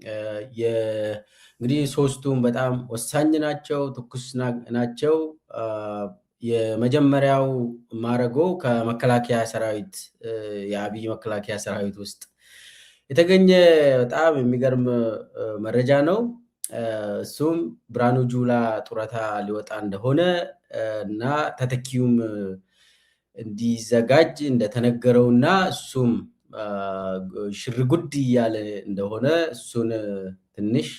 እንግዲህ ሶስቱም በጣም ወሳኝ ናቸው፣ ትኩስ ናቸው። የመጀመሪያው ማረጎ ከመከላከያ ሰራዊት የአብይ መከላከያ ሰራዊት ውስጥ የተገኘ በጣም የሚገርም መረጃ ነው። እሱም ብርሃኑ ጁላ ጡረታ ሊወጣ እንደሆነ እና ተተኪውም እንዲዘጋጅ እንደተነገረውና እሱም ሽርጉድ እያለ እንደሆነ እሱን ትንሽ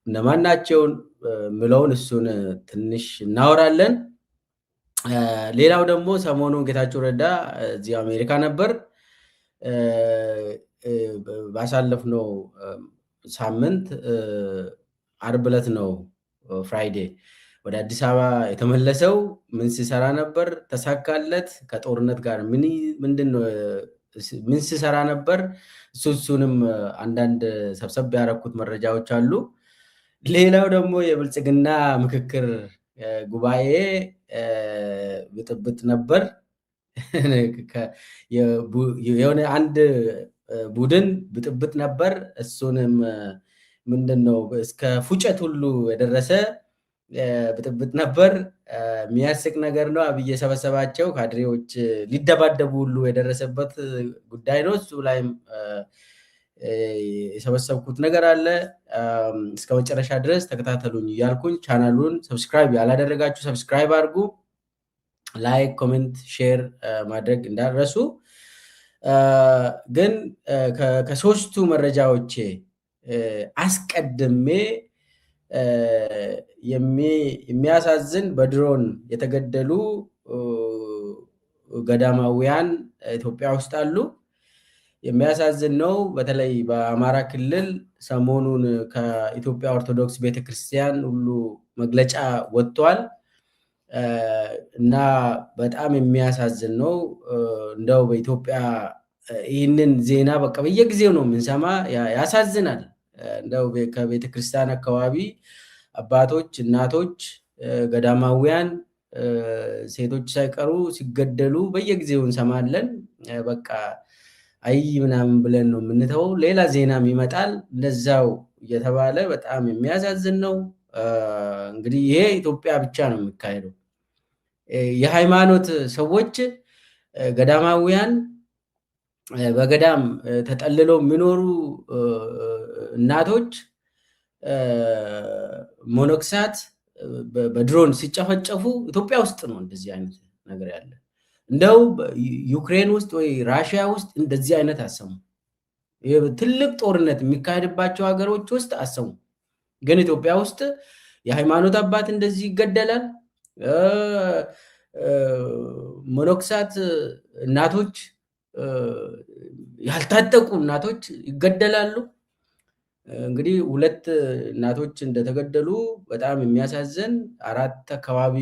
እነማናቸውን ምለውን እሱን ትንሽ እናወራለን። ሌላው ደግሞ ሰሞኑን ጌታቸው ረዳ እዚህ አሜሪካ ነበር። ባሳለፍነው ሳምንት ዓርብ ዕለት ነው ፍራይዴ ወደ አዲስ አበባ የተመለሰው። ምን ሲሰራ ነበር? ተሳካለት? ከጦርነት ጋር ምን ሲሰራ ነበር? እሱንም አንዳንድ ሰብሰብ ያደረኩት መረጃዎች አሉ። ሌላው ደግሞ የብልጽግና ምክክር ጉባኤ ብጥብጥ ነበር። የሆነ አንድ ቡድን ብጥብጥ ነበር። እሱንም ምንድነው እስከ ፉጨት ሁሉ የደረሰ ብጥብጥ ነበር። የሚያስቅ ነገር ነው። አብይ የሰበሰባቸው ካድሬዎች ሊደባደቡ ሁሉ የደረሰበት ጉዳይ ነው። እሱ ላይም የሰበሰብኩት ነገር አለ። እስከ መጨረሻ ድረስ ተከታተሉኝ እያልኩኝ ቻናሉን ሰብስክራይብ ያላደረጋችሁ ሰብስክራይብ አድርጉ። ላይክ፣ ኮሜንት፣ ሼር ማድረግ እንዳትረሱ። ግን ከሶስቱ መረጃዎቼ አስቀድሜ የሚያሳዝን በድሮን የተገደሉ ገዳማውያን ኢትዮጵያ ውስጥ አሉ። የሚያሳዝን ነው። በተለይ በአማራ ክልል ሰሞኑን ከኢትዮጵያ ኦርቶዶክስ ቤተክርስቲያን ሁሉ መግለጫ ወጥቷል እና በጣም የሚያሳዝን ነው። እንደው በኢትዮጵያ ይህንን ዜና በቃ በየጊዜው ነው የምንሰማ። ያሳዝናል። እንደው ከቤተክርስቲያን አካባቢ አባቶች፣ እናቶች፣ ገዳማውያን፣ ሴቶች ሳይቀሩ ሲገደሉ በየጊዜው እንሰማለን። በቃ አይ ምናምን ብለን ነው የምንተው። ሌላ ዜናም ይመጣል እንደዛው እየተባለ በጣም የሚያሳዝን ነው። እንግዲህ ይሄ ኢትዮጵያ ብቻ ነው የሚካሄደው። የሃይማኖት ሰዎች ገዳማውያን በገዳም ተጠልለው የሚኖሩ እናቶች፣ ሞኖክሳት በድሮን ሲጨፈጨፉ ኢትዮጵያ ውስጥ ነው እንደዚህ አይነት ነገር ያለ። እንደው ዩክሬን ውስጥ ወይ ራሽያ ውስጥ እንደዚህ አይነት አሰሙ። ትልቅ ጦርነት የሚካሄድባቸው ሀገሮች ውስጥ አሰሙ። ግን ኢትዮጵያ ውስጥ የሃይማኖት አባት እንደዚህ ይገደላል። ሞኖክሳት እናቶች፣ ያልታጠቁ እናቶች ይገደላሉ። እንግዲህ 2 እናቶች እንደተገደሉ በጣም የሚያሳዝን፣ 4 አካባቢ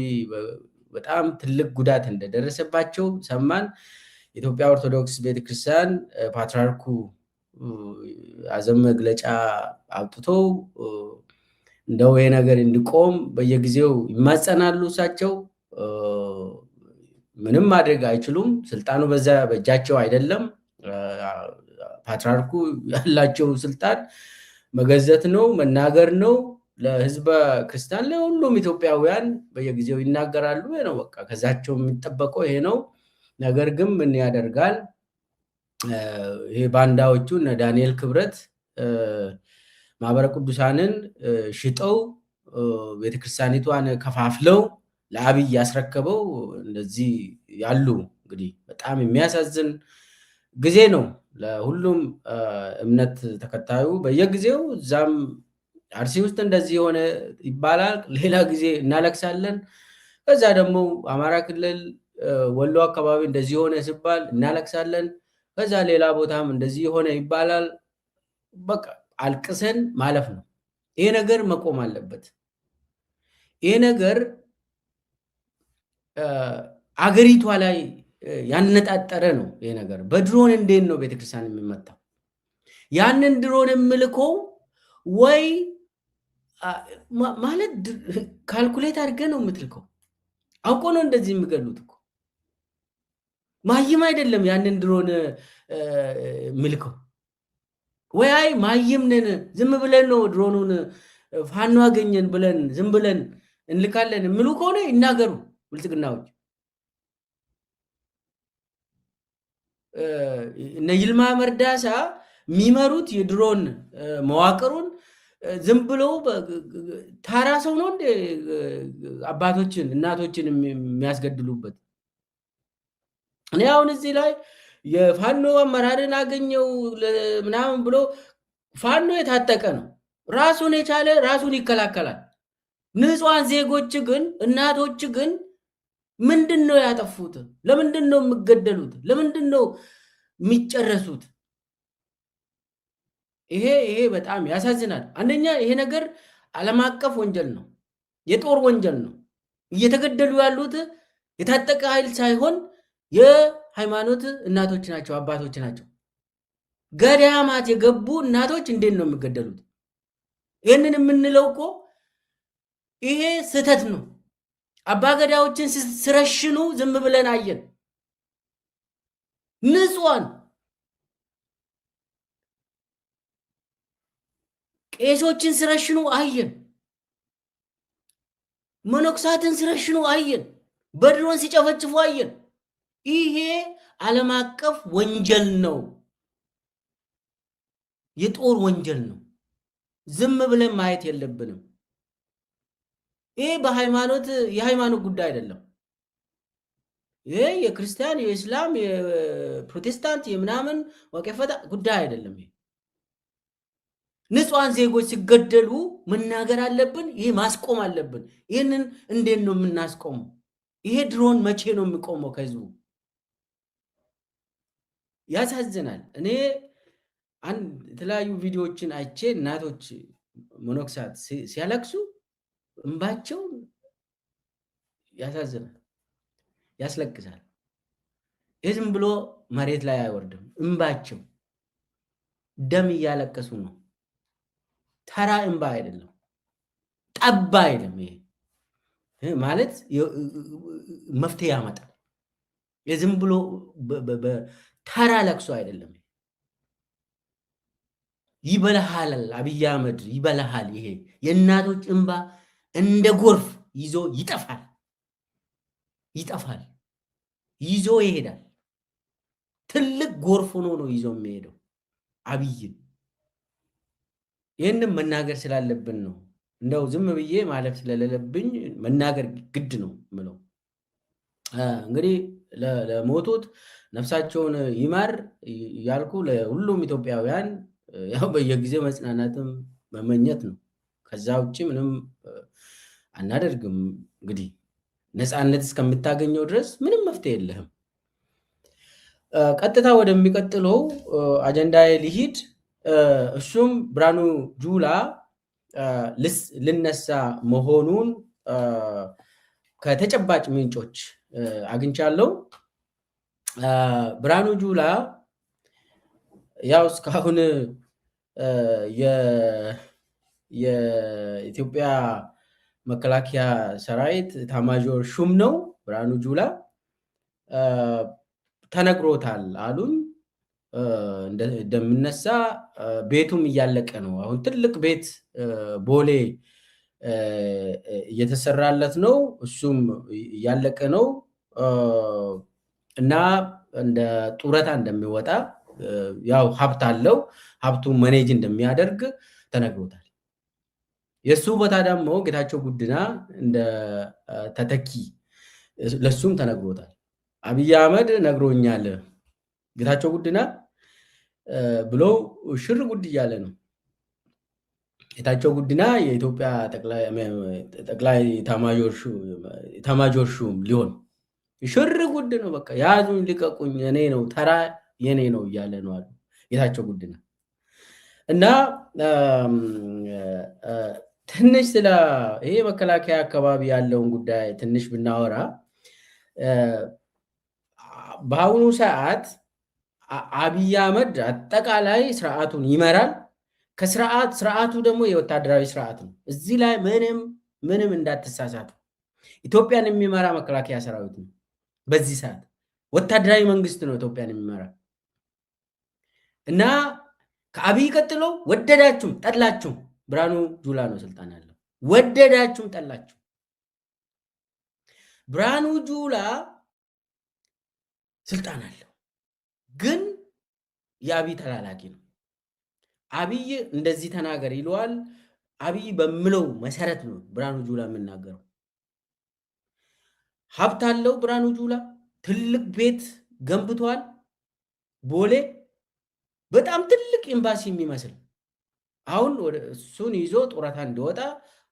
በጣም ትልቅ ጉዳት እንደደረሰባቸው ሰማን። የኢትዮጵያ ኦርቶዶክስ ቤተክርስቲያን ፓትርያርኩ አዘም መግለጫ አውጥቶ እንደው ይሄ ነገር እንዲቆም በየጊዜው ይማጸናሉ። እሳቸው ምንም ማድረግ አይችሉም። ስልጣኑ በእጃቸው አይደለም። ፓትርያርኩ ያላቸው ስልጣን መገዘት ነው፣ መናገር ነው። ለህዝበ ክርስቲያን ለሁሉም ኢትዮጵያውያን በየጊዜው ይናገራሉ። ይሄ ነው በቃ ከዛቸው የሚጠበቀው ይሄ ነው። ነገር ግን ምን ያደርጋል፣ ይሄ ባንዳዎቹ እነ ዳንኤል ክብረት ማህበረ ቅዱሳንን ሽጠው ቤተክርስቲያኒቷን ከፋፍለው ለአብይ ያስረከበው እንደዚህ ያሉ እንግዲህ በጣም የሚያሳዝን ጊዜ ነው ለሁሉም እምነት ተከታዩ። በየጊዜው እዛም አርሲ ውስጥ እንደዚህ ሆነ ይባላል፣ ሌላ ጊዜ እናለቅሳለን። ከዛ ደግሞ አማራ ክልል ወሎ አካባቢ እንደዚህ ሆነ ሲባል እናለቅሳለን። ከዛ ሌላ ቦታም እንደዚህ ሆነ ይባላል። በቃ አልቅሰን ማለፍ ነው። ይሄ ነገር መቆም አለበት። ይሄ ነገር አገሪቷ ላይ ያነጣጠረ ነው። ይሄ ነገር በድሮን እንዴት ነው ቤተክርስቲያን የሚመታው? ያንን ድሮን የምልከው ወይ ማለት ካልኩሌት አድርገህ ነው የምትልከው። አውቆ ነው እንደዚህ የሚገሉት እኮ። ማይም አይደለም ያንን ድሮን ምልከው ወይ ማይም ነን ዝም ብለን ነው ድሮኑን ፋኖ አገኘን ብለን ዝም ብለን እንልካለን የሚሉ ከሆነ ይናገሩ። ብልጽግናዎች እነ ይልማ መርዳሳ የሚመሩት የድሮን መዋቅሩን ዝም ብሎ ታራ ሰው ነው እንደ አባቶችን እናቶችን የሚያስገድሉበት። እኔ አሁን እዚህ ላይ የፋኖ አመራርን አገኘው ምናምን ብሎ ፋኖ የታጠቀ ነው፣ ራሱን የቻለ ራሱን ይከላከላል። ንጹሐን ዜጎች ግን እናቶች ግን ምንድን ነው ያጠፉት? ለምንድን ነው የሚገደሉት? ለምንድን ነው የሚጨረሱት? ይሄ በጣም ያሳዝናል። አንደኛ ይሄ ነገር ዓለም አቀፍ ወንጀል ነው፣ የጦር ወንጀል ነው። እየተገደሉ ያሉት የታጠቀ ኃይል ሳይሆን የሃይማኖት እናቶች ናቸው፣ አባቶች ናቸው። ገዳማት የገቡ እናቶች እንዴት ነው የሚገደሉት? ይህንን የምንለው እኮ ይሄ ስህተት ነው። አባገዳዎችን ስረሽኑ ዝም ብለን አየን። ንጹሐን ቄሶችን ስረሽኑ አየን። መነኩሳትን ስረሽኑ አየን። በድሮን ሲጨፈጭፉ አየን። ይሄ ዓለም አቀፍ ወንጀል ነው፣ የጦር ወንጀል ነው። ዝም ብለን ማየት የለብንም። ይሄ የሃይማኖት ጉዳይ አይደለም። ይሄ የክርስቲያን፣ የእስላም፣ የፕሮቴስታንት የምናምን ወቀፈታ ጉዳይ አይደለም። ይሄ ንጹሐን ዜጎች ሲገደሉ መናገር አለብን። ይሄ ማስቆም አለብን። ይህንን እንዴት ነው የምናስቆመው? ይሄ ድሮን መቼ ነው የሚቆመው? ከህዝቡ ያሳዝናል። እኔ አንድ የተለያዩ ቪዲዮዎችን አይቼ እናቶች መነኮሳት ሲያለቅሱ እንባቸው ያሳዝናል፣ ያስለቅሳል። ይህ ዝም ብሎ መሬት ላይ አይወርድም። እንባቸው ደም እያለቀሱ ነው። ተራ እንባ አይደለም፣ ጠባ አይደለም። ይሄ ማለት መፍትሄ ያመጣል። የዝም ብሎ ተራ ለቅሶ አይደለም። ይበልሃል፣ አብይ አህመድ ይበልሃል። ይሄ የእናቶች እንባ እንደ ጎርፍ ይዞ ይጠፋል፣ ይዞ ይሄዳል። ትልቅ ጎርፍ ሆኖ ነው ይዞ የሚሄደው አብይን። ይህንም መናገር ስላለብን ነው። እንደው ዝም ብዬ ማለፍ ስለሌለብኝ መናገር ግድ ነው ምለው። እንግዲህ ለሞቱት ነፍሳቸውን ይማር ያልኩ ለሁሉም ኢትዮጵያውያን ያው በየጊዜው መጽናናትም መመኘት ነው። ከዛ ውጭ ምንም አናደርግም። እንግዲህ ነፃነት እስከምታገኘው ድረስ ምንም መፍትሄ የለህም። ቀጥታ ወደሚቀጥለው አጀንዳ ሊሂድ። እሱም ብርሃኑ ጁላ ልነሳ መሆኑን ከተጨባጭ ምንጮች አግኝቻለሁ። ብርሃኑ ጁላ ያው እስካሁን የኢትዮጵያ መከላከያ ሰራዊት ኤታማዦር ሹም ነው። ብርሃኑ ጁላ ተነግሮታል አሉኝ እንደምነሳ። ቤቱም እያለቀ ነው። አሁን ትልቅ ቤት ቦሌ እየተሰራለት ነው። እሱም እያለቀ ነው እና እንደ ጡረታ እንደሚወጣ ያው ሀብት አለው፣ ሀብቱን መኔጅ እንደሚያደርግ ተነግሮታል። የእሱ ቦታ ደግሞ ጌታቸው ጉድና እንደ ተተኪ ለሱም ተነግሮታል። አብይ አህመድ ነግሮኛል ጌታቸው ጉድና ብሎ ሽር ጉድ እያለ ነው። ጌታቸው ጉድና የኢትዮጵያ ጠቅላይ ኤታማዦር ሹም ሊሆን ሽር ጉድ ነው። በቃ ያዙኝ ልቀቁኝ፣ እኔ ነው ተራ የኔ ነው እያለ ነው አሉ ጌታቸው ጉድና። እና ትንሽ ስለ ይሄ መከላከያ አካባቢ ያለውን ጉዳይ ትንሽ ብናወራ በአሁኑ ሰዓት አብይ አህመድ አጠቃላይ ስርዓቱን ይመራል። ስርዓቱ ደግሞ የወታደራዊ ስርዓት ነው። እዚህ ላይ ምንም እንዳትሳሳቱ፣ ኢትዮጵያን የሚመራ መከላከያ ሰራዊት ነው። በዚህ ሰዓት ወታደራዊ መንግስት ነው ኢትዮጵያን የሚመራ እና ከአብይ ቀጥሎ ወደዳችሁም ጠላችሁም ብርሃኑ ጁላ ነው ስልጣን ያለው። ወደዳችሁም ጠላችሁ ብርሃኑ ጁላ ስልጣን አለው። ግን የአብይ ተላላኪ ነው። አብይ እንደዚህ ተናገር ይለዋል። አብይ በምለው መሰረት ነው ብርሃኑ ጁላ የምናገረው። ሀብት አለው ብርሃኑ ጁላ። ትልቅ ቤት ገንብቷል ቦሌ፣ በጣም ትልቅ ኤምባሲ የሚመስል። አሁን እሱን ይዞ ጡረታ እንዲወጣ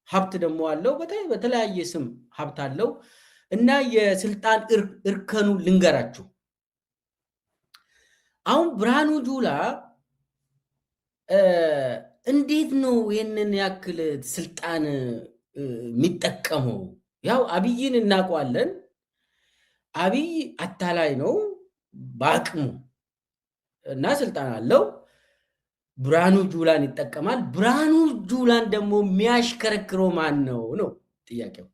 ሀብት ደግሞ አለው፣ በተለያየ ስም ሀብት አለው። እና የስልጣን እርከኑ ልንገራችሁ። አሁን ብርሃኑ ጁላ እንዴት ነው ይህንን ያክል ስልጣን የሚጠቀመው? ያው አብይን እናውቀዋለን። አብይ አታላይ ነው በአቅሙ እና ስልጣን አለው። ብርሃኑ ጁላን ይጠቀማል። ብርሃኑ ጁላን ደግሞ የሚያሽከረክረው ማን ነው ነው ጥያቄው።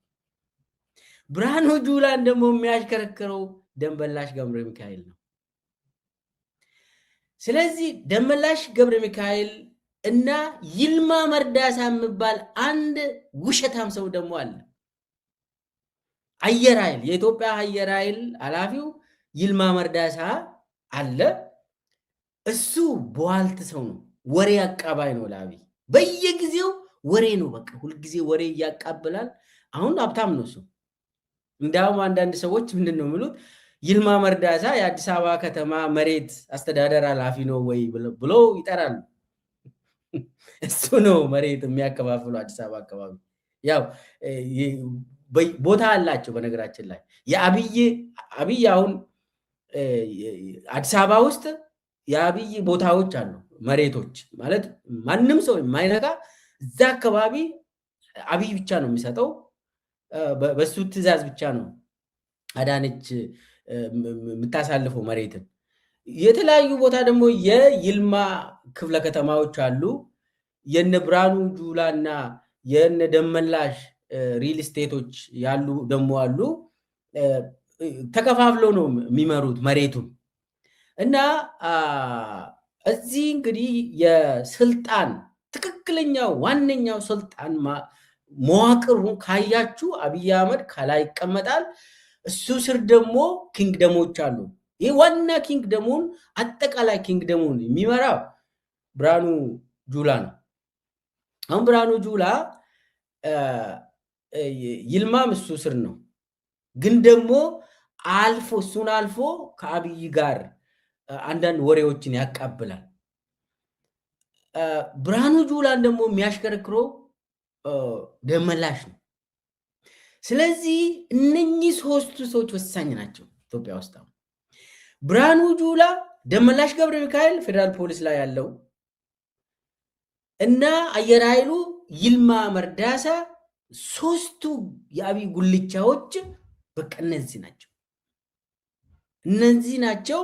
ብርሃኑ ጁላን ደግሞ የሚያሽከረክረው ደመላሽ ገብረ ሚካኤል ነው። ስለዚህ ደመላሽ ገብረ ሚካኤል እና ይልማ መርዳሳ የሚባል አንድ ውሸታም ሰው ደግሞ አለ። አየር ኃይል የኢትዮጵያ አየር ኃይል ኃላፊው ይልማ መርዳሳ አለ። እሱ በዋልት ሰው ነው፣ ወሬ አቃባይ ነው ለአብይ። በየጊዜው ወሬ ነው፣ በቃ ሁልጊዜ ወሬ እያቃብላል። አሁን ሀብታም ነው እሱ። እንዲያውም አንዳንድ ሰዎች ምንድን ነው የሚሉት ይልማ መርዳሳ የአዲስ አበባ ከተማ መሬት አስተዳደር ኃላፊ ነው ወይ ብሎ ይጠራሉ። እሱ ነው መሬት የሚያከፋፍለው አዲስ አበባ አካባቢ። ያው ቦታ አላቸው። በነገራችን ላይ የአብይ አሁን አዲስ አበባ ውስጥ የአብይ ቦታዎች አሉ፣ መሬቶች ማለት ማንም ሰው የማይነካ እዛ አካባቢ አብይ ብቻ ነው የሚሰጠው። በሱ ትዕዛዝ ብቻ ነው አዳነች የምታሳልፈው መሬትን። የተለያዩ ቦታ ደግሞ የይልማ ክፍለ ከተማዎች አሉ። የነ ብርሃኑ ጁላ እና የነ ደመላሽ ሪል ስቴቶች ያሉ ደግሞ አሉ። ተከፋፍለው ነው የሚመሩት መሬቱን። እና እዚህ እንግዲህ የስልጣን ትክክለኛው ዋነኛው ስልጣን መዋቅሩን ካያችሁ አብይ አህመድ ከላይ ይቀመጣል። እሱ ስር ደግሞ ኪንግደሞች አሉ። ይህ ዋና ኪንግደሙን አጠቃላይ ኪንግደሙን የሚመራው ብርሃኑ ጁላ ነው። አሁን ብርሃኑ ጁላ ይልማም እሱ ስር ነው። ግን ደግሞ አልፎ እሱን አልፎ ከአብይ ጋር አንዳንድ ወሬዎችን ያቃብላል። ብርሃኑ ጁላን ደግሞ የሚያሽከረክረው ደመላሽ ነው። ስለዚህ እነኚህ ሶስቱ ሰዎች ወሳኝ ናቸው ኢትዮጵያ ውስጥ። ብርሃኑ ጁላ፣ ደመላሽ ገብረ ሚካኤል ፌዴራል ፖሊስ ላይ ያለው እና አየር ኃይሉ ይልማ መርዳሳ፣ ሶስቱ የአብይ ጉልቻዎች በቃ እነዚህ ናቸው። እነዚህ ናቸው።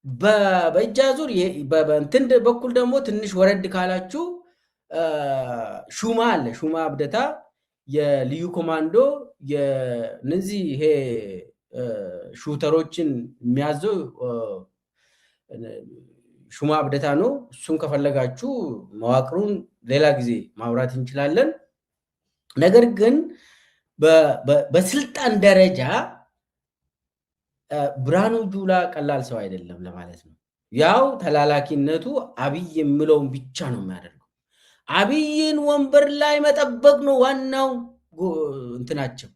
በእጃ ዙር በእንትን በኩል ደግሞ ትንሽ ወረድ ካላችሁ ሹማ አለ። ሹማ አብደታ የልዩ ኮማንዶ የነዚህ ይሄ ሹተሮችን የሚያዘው ሹማ አብደታ ነው። እሱን ከፈለጋችሁ መዋቅሩን ሌላ ጊዜ ማውራት እንችላለን። ነገር ግን በስልጣን ደረጃ ብርሃኑ ጁላ ቀላል ሰው አይደለም ለማለት ነው። ያው ተላላኪነቱ አብይ የሚለውን ብቻ ነው የሚያደርገው። አብይን ወንበር ላይ መጠበቅ ነው ዋናው እንትናቸው፣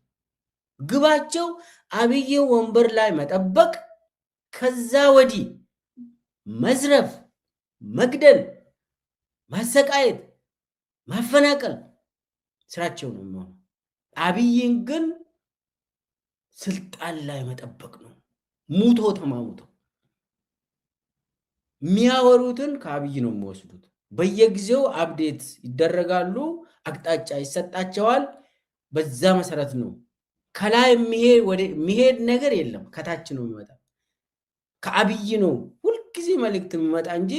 ግባቸው አብይን ወንበር ላይ መጠበቅ፣ ከዛ ወዲህ መዝረፍ፣ መግደል፣ ማሰቃየት፣ ማፈናቀል ስራቸው ነው የሚሆነው። አብይን ግን ስልጣን ላይ መጠበቅ ነው። ሙቶ ተማሙቶ የሚያወሩትን ከአብይ ነው የሚወስዱት። በየጊዜው አፕዴት ይደረጋሉ፣ አቅጣጫ ይሰጣቸዋል። በዛ መሰረት ነው። ከላይ የሚሄድ ነገር የለም፣ ከታች ነው የሚመጣ። ከአብይ ነው ሁልጊዜ መልእክት የሚመጣ እንጂ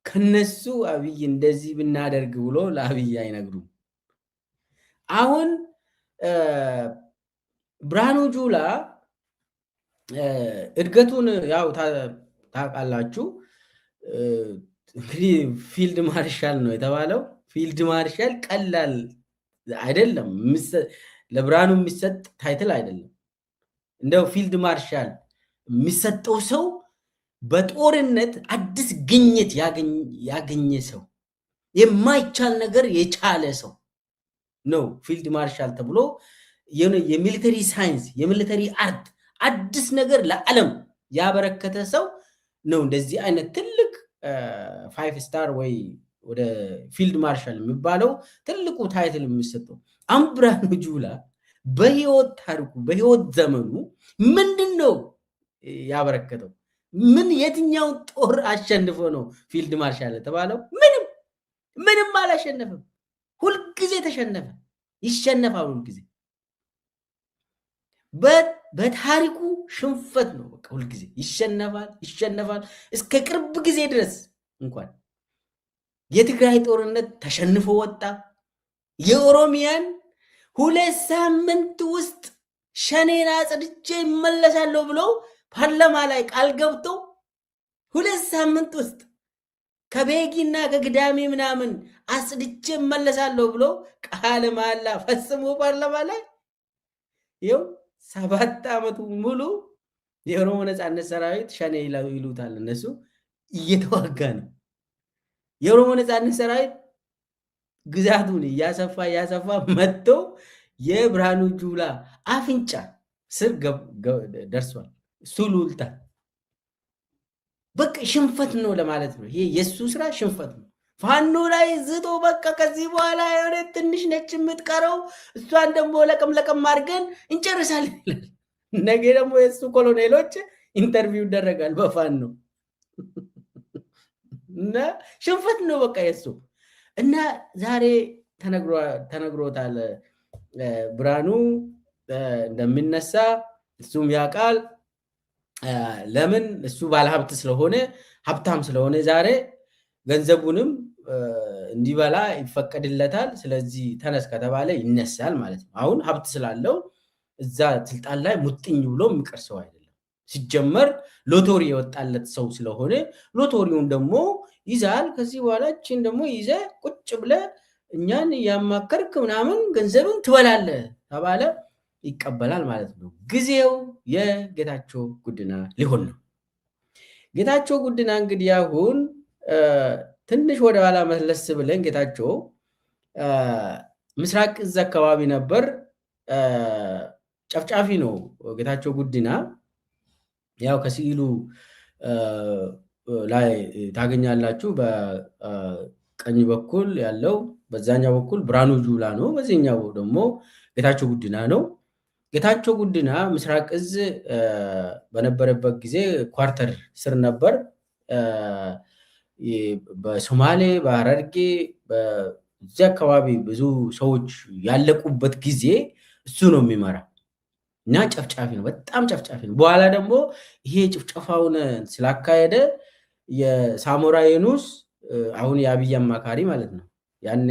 ከነሱ አብይ እንደዚህ ብናደርግ ብሎ ለአብይ አይነግሩም። አሁን ብርሃኑ ጁላ እድገቱን ያው ታውቃላችሁ። እንግዲህ ፊልድ ማርሻል ነው የተባለው። ፊልድ ማርሻል ቀላል አይደለም፣ ለብርሃኑ የሚሰጥ ታይትል አይደለም። እንደው ፊልድ ማርሻል የሚሰጠው ሰው በጦርነት አዲስ ግኝት ያገኘ ሰው፣ የማይቻል ነገር የቻለ ሰው ነው ፊልድ ማርሻል ተብሎ የሚሊተሪ ሳይንስ የሚሊተሪ አርት አዲስ ነገር ለዓለም ያበረከተ ሰው ነው እንደዚህ አይነት ትልቅ 5 ስታር ወይ ወደ ፊልድ ማርሻል የሚባለው ትልቁ ታይትል የሚሰጠው። አሁን ብርሃኑ ጁላ በህይወት ታሪኩ በህይወት ዘመኑ ምንድን ነው ያበረከተው? ምን የትኛው ጦር አሸንፎ ነው ፊልድ ማርሻል የተባለው? ምንም አላሸነፈም። ሁልጊዜ ተሸነፈ፣ ይሸነፋል ሁልጊዜ። በታሪኩ ሽንፈት ነው። በቃ ሁልጊዜ ይሸነፋል። እስከ ቅርብ ጊዜ ድረስ እንኳን የትግራይ ጦርነት ተሸንፎ ወጣ። የኦሮሚያን 2 ሳምንት ውስጥ ሸኔን አጽድቼ ይመለሳለሁ ብለው ፓርላማ ላይ ቃል ገብቶ 2 ሳምንት ውስጥ ከቤጊና ከግዳሜ ምናምን አጽድቼ ይመለሳለሁ ብሎ ቃለ መሃላ ፈጽሞ ፓርላማ ላይ ይኸው 7 ዓመቱ ሙሉ የኦሮሞ ነፃነት ሰራዊት ሸኔ ይሉታል እነሱ እየተዋጋ ነው። የኦሮሞ ነፃነት ሰራዊት ግዛቱን እያሰፋ መጥቶ የብርሃኑ ጁላ አፍንጫ ስር ደርሷል። ሱሉልታ በቃ ሽንፈት ነው ለማለት ነው። ይሄ የሱ ስራ ሽንፈት ነው። ፋኖ ላይ ዝቶ በቃ ከዚህ በኋላ የሆነ ትንሽ ነች የምትቀረው፣ እሷን ደግሞ ለቀም አድርገን እንጨርሳለን ይላል። ነገ ደግሞ የሱ ኮሎኔሎች ኢንተርቪው ይደረጋል በፋኖ እና ሽንፈት ነው በቃ የሱ እና ዛሬ ተነግሮታል። ብርሃኑ እንደሚነሳ እሱም ያውቃል። ለምን እሱ ባለሀብት ስለሆነ ሀብታም ስለሆነ ዛሬ ገንዘቡንም እንዲበላ ይፈቀድለታል። ስለዚህ ተነስ ከተባለ ይነሳል ማለት ነው። አሁን ሀብት ስላለው እዛ ስልጣን ላይ ሙጥኝ ብሎ የሚቀር ሰው አይደለም። ሲጀመር ሎቶሪ የወጣለት ሰው ስለሆነ ሎቶሪውን ደግሞ ይዛል። ከዚህ በኋላ እችን ደግሞ ይዘ ቁጭ ብለ እኛን ያማከርክ ምናምን ገንዘብን ትበላለ ተባለ ይቀበላል ማለት ነው። ጊዜው የጌታቸው ጉድና ሊሆን ነው። ጌታቸው ጉድና እንግዲህ አሁን ትንሽ ወደ ኋላ መለስ ብለን ጌታቸው ምስራቅ እዛ አካባቢ ነበር። ጨፍጫፊ ነው ጌታቸው ጉድና። ያው ከስዕሉ ላይ ታገኛላችሁ። በቀኝ በኩል ያለው በዛኛው በኩል ብርሃኑ ጁላ ነው፣ በዚህኛው ደግሞ ጌታቸው ጉድና ነው። ጌታቸው ጉድና ምስራቅ እዝ በነበረበት ጊዜ ኳርተር ስር ነበር። በሶማሌ በሐረርጌ በዚህ አካባቢ ብዙ ሰዎች ያለቁበት ጊዜ እሱ ነው የሚመራ እና ጨፍጫፊ ነው፣ በጣም ጨፍጫፊ ነው። በኋላ ደግሞ ይሄ ጭፍጨፋውን ስላካሄደ የሳሞራ የኑስ አሁን የአብይ አማካሪ ማለት ነው፣ ያኔ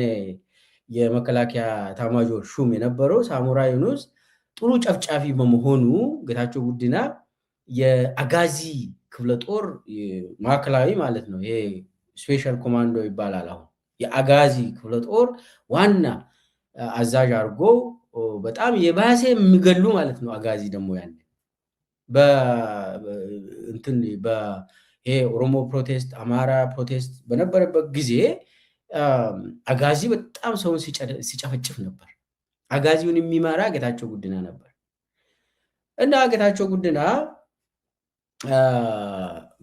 የመከላከያ ኤታማዦር ሹም የነበረው ሳሞራ የኑስ ጥሩ ጨፍጫፊ በመሆኑ ጌታቸው ጉድና የአጋዚ ክፍለ ጦር ማዕከላዊ ማለት ነው፣ ይሄ ስፔሻል ኮማንዶ ይባላል። አሁን የአጋዚ ክፍለ ጦር ዋና አዛዥ አድርጎ በጣም የባሰ የሚገሉ ማለት ነው። አጋዚ ደግሞ ያለ ይሄ ኦሮሞ ፕሮቴስት፣ አማራ ፕሮቴስት በነበረበት ጊዜ አጋዚ በጣም ሰውን ሲጨፈጭፍ ነበር። አጋዚውን የሚመራ ጌታቸው ጉድና ነበር እና ጌታቸው ጉድና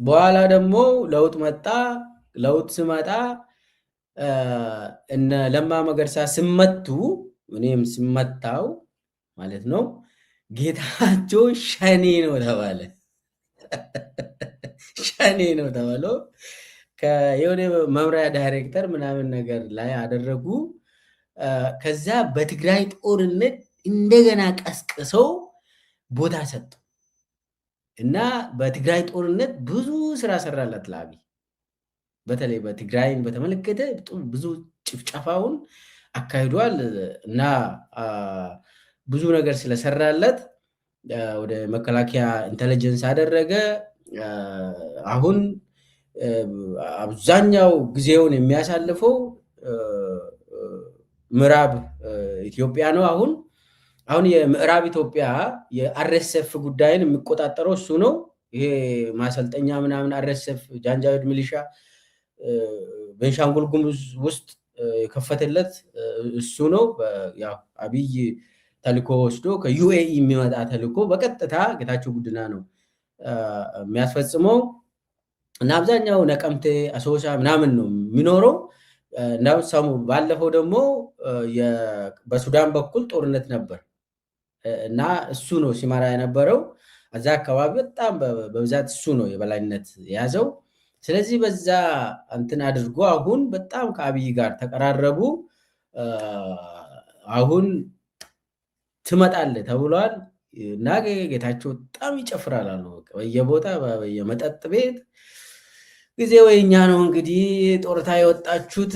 በኋላ ደግሞ ለውጥ መጣ። ለውጥ ስመጣ እነ ለማ መገርሳ ስመቱ እኔም ስመታው ማለት ነው። ጌታቸው ሸኔ ነው ተባለ። ሸኔ ነው ተባለ። የሆነ መምሪያ ዳይሬክተር ምናምን ነገር ላይ አደረጉ። ከዛ በትግራይ ጦርነት እንደገና ቀስቅሰው ቦታ ሰጡ እና በትግራይ ጦርነት ብዙ ስራ ሰራላት ለአብይ። በተለይ በትግራይን በተመለከተ ብዙ ጭፍጨፋውን አካሂዷል እና ብዙ ነገር ስለሰራለት ወደ መከላከያ ኢንተለጀንስ አደረገ። አሁን አብዛኛው ጊዜውን የሚያሳልፈው ምዕራብ ኢትዮጵያ ነው። አሁን የምዕራብ ኢትዮጵያ የአርኤስኤፍ ጉዳይን የሚቆጣጠረው እሱ ነው። ይሄ ማሰልጠኛ ምናምን አርኤስኤፍ ጃንጃዊድ ሚሊሻ ቤንሻንጉል ጉሙዝ ውስጥ የከፈተለት እሱ ነው። ያው አብይ ተልኮ ወስዶ ከዩኤኢ የሚመጣ ተልኮ በቀጥታ ጌታቸው ጉድና ነው የሚያስፈጽመው እና አብዛኛው ነቀምቴ፣ አሶሳ ምናምን ነው የሚኖረው። እንዳውም ባለፈው ደግሞ በሱዳን በኩል ጦርነት ነበር እና እሱ ነው ሲመራ የነበረው። እዛ አካባቢ በጣም በብዛት እሱ ነው የበላይነት የያዘው። ስለዚህ በዛ እንትን አድርጎ አሁን በጣም ከአብይ ጋር ተቀራረቡ። አሁን ትመጣለህ ተብሏል እና ጌታቸው በጣም ይጨፍራል አሉ። በየቦታ በየመጠጥ ቤት ጊዜ ወይኛ ነው እንግዲህ ጦርታ የወጣችሁት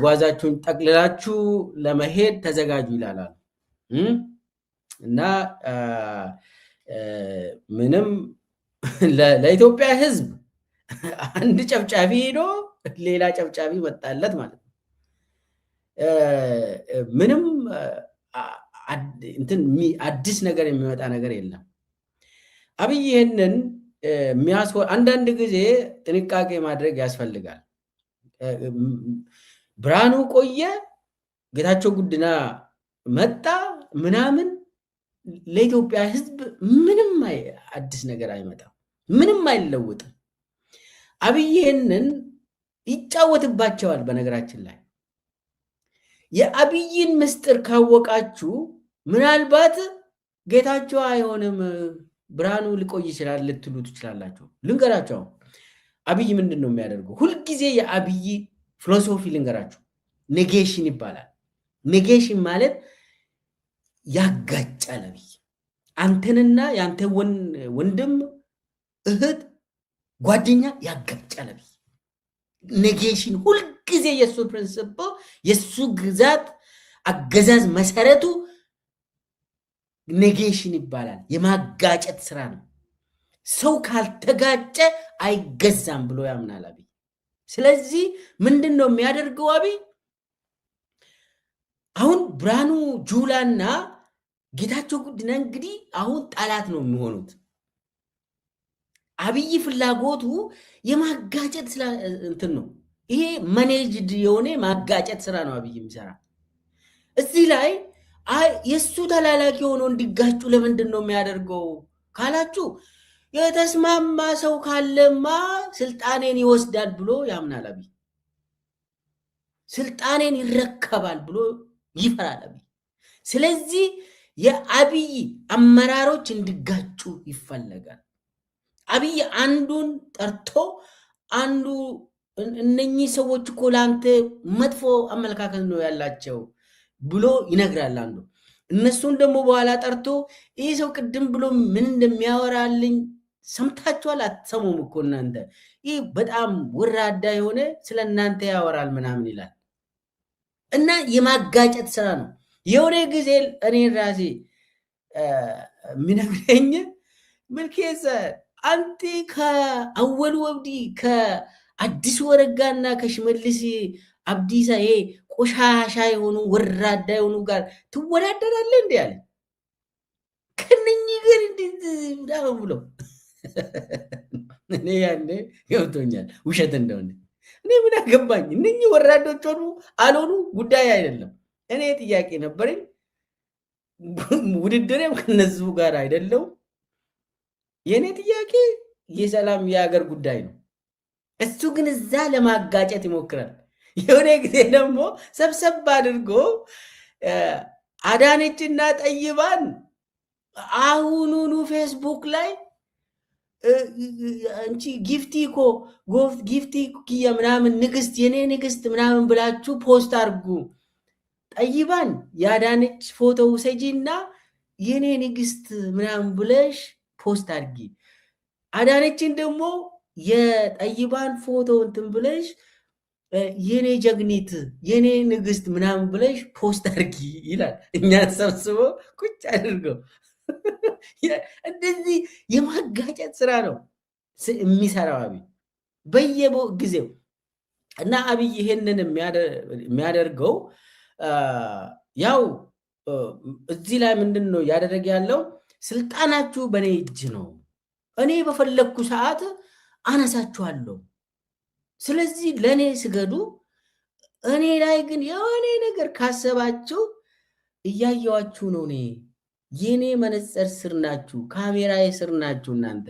ጓዛችሁን ጠቅልላችሁ ለመሄድ ተዘጋጁ ይላል እና ምንም ለኢትዮጵያ ሕዝብ አንድ ጨብጫቢ ሄዶ ሌላ ጨብጫቢ መጣለት ማለት ነው። ምንም አዲስ ነገር የሚመጣ ነገር የለም። አብይ ይህንን አንዳንድ ጊዜ ጥንቃቄ ማድረግ ያስፈልጋል። ብርሃኑ ቆየ፣ ጌታቸው ጉድና መጣ ምናምን ለኢትዮጵያ ሕዝብ ምንም አዲስ ነገር አይመጣም፣ ምንም አይለውጥም። አብይ ይህንን ይጫወትባቸዋል። በነገራችን ላይ የአብይን ምስጢር ካወቃችሁ ምናልባት ጌታቸው አይሆንም ብርሃኑ ሊቆይ ይችላል ልትሉ ትችላላችሁ። ልንገራችሁ፣ አብይ ምንድን ነው የሚያደርገው? ሁልጊዜ የአብይ ፊሎሶፊ ልንገራችሁ፣ ኔጌሽን ይባላል። ኔጌሽን ማለት ያጋጫል። አብይ አንተንና የአንተ ወንድም እህት ጓደኛ ያጋጫል። አብይ ኔጌሽን ሁልጊዜ የእሱ ፕሪንስፕል የእሱ ግዛት አገዛዝ መሰረቱ ኔጌሽን ይባላል። የማጋጨት ስራ ነው። ሰው ካልተጋጨ አይገዛም ብሎ ያምናል አብይ። ስለዚህ ምንድን ነው የሚያደርገው አብይ? አሁን ብርሃኑ ጁላና ጌታቸው ጉዲና እንግዲህ አሁን ጠላት ነው የሚሆኑት። አብይ ፍላጎቱ የማጋጨት እንትን ነው። ይሄ ማኔጅድ የሆነ ማጋጨት ስራ ነው አብይ የሚሰራ። እዚህ ላይ የእሱ ተላላኪ ሆኖ እንዲጋጩ ለምንድን ነው የሚያደርገው ካላችሁ፣ የተስማማ ሰው ካለማ ስልጣኔን ይወስዳል ብሎ ያምናል አብይ። ስልጣኔን ይረከባል ብሎ ይፈራል አብይ። ስለዚህ የአብይ አመራሮች እንዲጋጩ ይፈለጋል። አብይ አንዱን ጠርቶ አንዱ እነኚህ ሰዎች እኮ ለአንተ መጥፎ አመለካከት ነው ያላቸው ብሎ ይነግራል አንዱ። እነሱን ደግሞ በኋላ ጠርቶ ይህ ሰው ቅድም ብሎ ምን እንደሚያወራልኝ ሰምታችኋል? አትሰሙም እኮ እናንተ፣ ይህ በጣም ወራዳ የሆነ ስለ እናንተ ያወራል ምናምን ይላል። እና የማጋጨት ስራ ነው። የሆነ ጊዜ እኔ ራሴ የሚነግረኝ ምልኬሰ አንተ ከአወሉ አብዲ ከአዲሱ ወረጋና ከሽመልስ አብዲሳ ይሄ ቆሻሻ የሆኑ ወራዳ የሆኑ ጋር ትወዳደራለህ እንዲ ያለ ከነኚህ ጋር እንዴት ብሎ እኔ ያኔ ገብቶኛል ውሸት እንደሆነ። እኔ ምን አገባኝ እነኚህ ወራዶች ሆኑ አልሆኑ ጉዳይ አይደለም። እኔ ጥያቄ ነበረኝ። ውድድሬም ከነሱ ጋር አይደለው። የእኔ ጥያቄ የሰላም የሀገር ጉዳይ ነው። እሱ ግን እዛ ለማጋጨት ይሞክራል። የሆነ ጊዜ ደግሞ ሰብሰብ አድርጎ አዳነችና ጠይባን አሁኑኑ ፌስቡክ ላይ አንቺ ጊፍቲ እኮ ጊፍቲ ኩኪያ ምናምን ንግስት የኔ ንግስት ምናምን ብላችሁ ፖስት አድርጉ። ጠይባን የአዳነች ፎቶ ውሰጂና የኔ ንግስት ምናምን ብለሽ ፖስት አድርጊ። አዳነችን ደግሞ የጠይባን ፎቶ እንትን ብለሽ የኔ ጀግኒት የኔ ንግስት ምናምን ብለሽ ፖስት አድርጊ ይላል። እኛን ሰብስቦ ቁጭ አድርገው እንደዚህ የማጋጨት ስራ ነው የሚሰራው አብይ። በየጊዜው እና አብይ ይሄንን የሚያደርገው ያው እዚህ ላይ ምንድን ነው እያደረገ ያለው? ስልጣናችሁ በእኔ እጅ ነው፣ እኔ በፈለግኩ ሰዓት አነሳችኋለሁ። ስለዚህ ለእኔ ስገዱ። እኔ ላይ ግን የሆነ ነገር ካሰባችሁ እያየዋችሁ ነው። እኔ የእኔ መነጽር ስር ናችሁ፣ ካሜራዬ ስር ናችሁ እናንተ።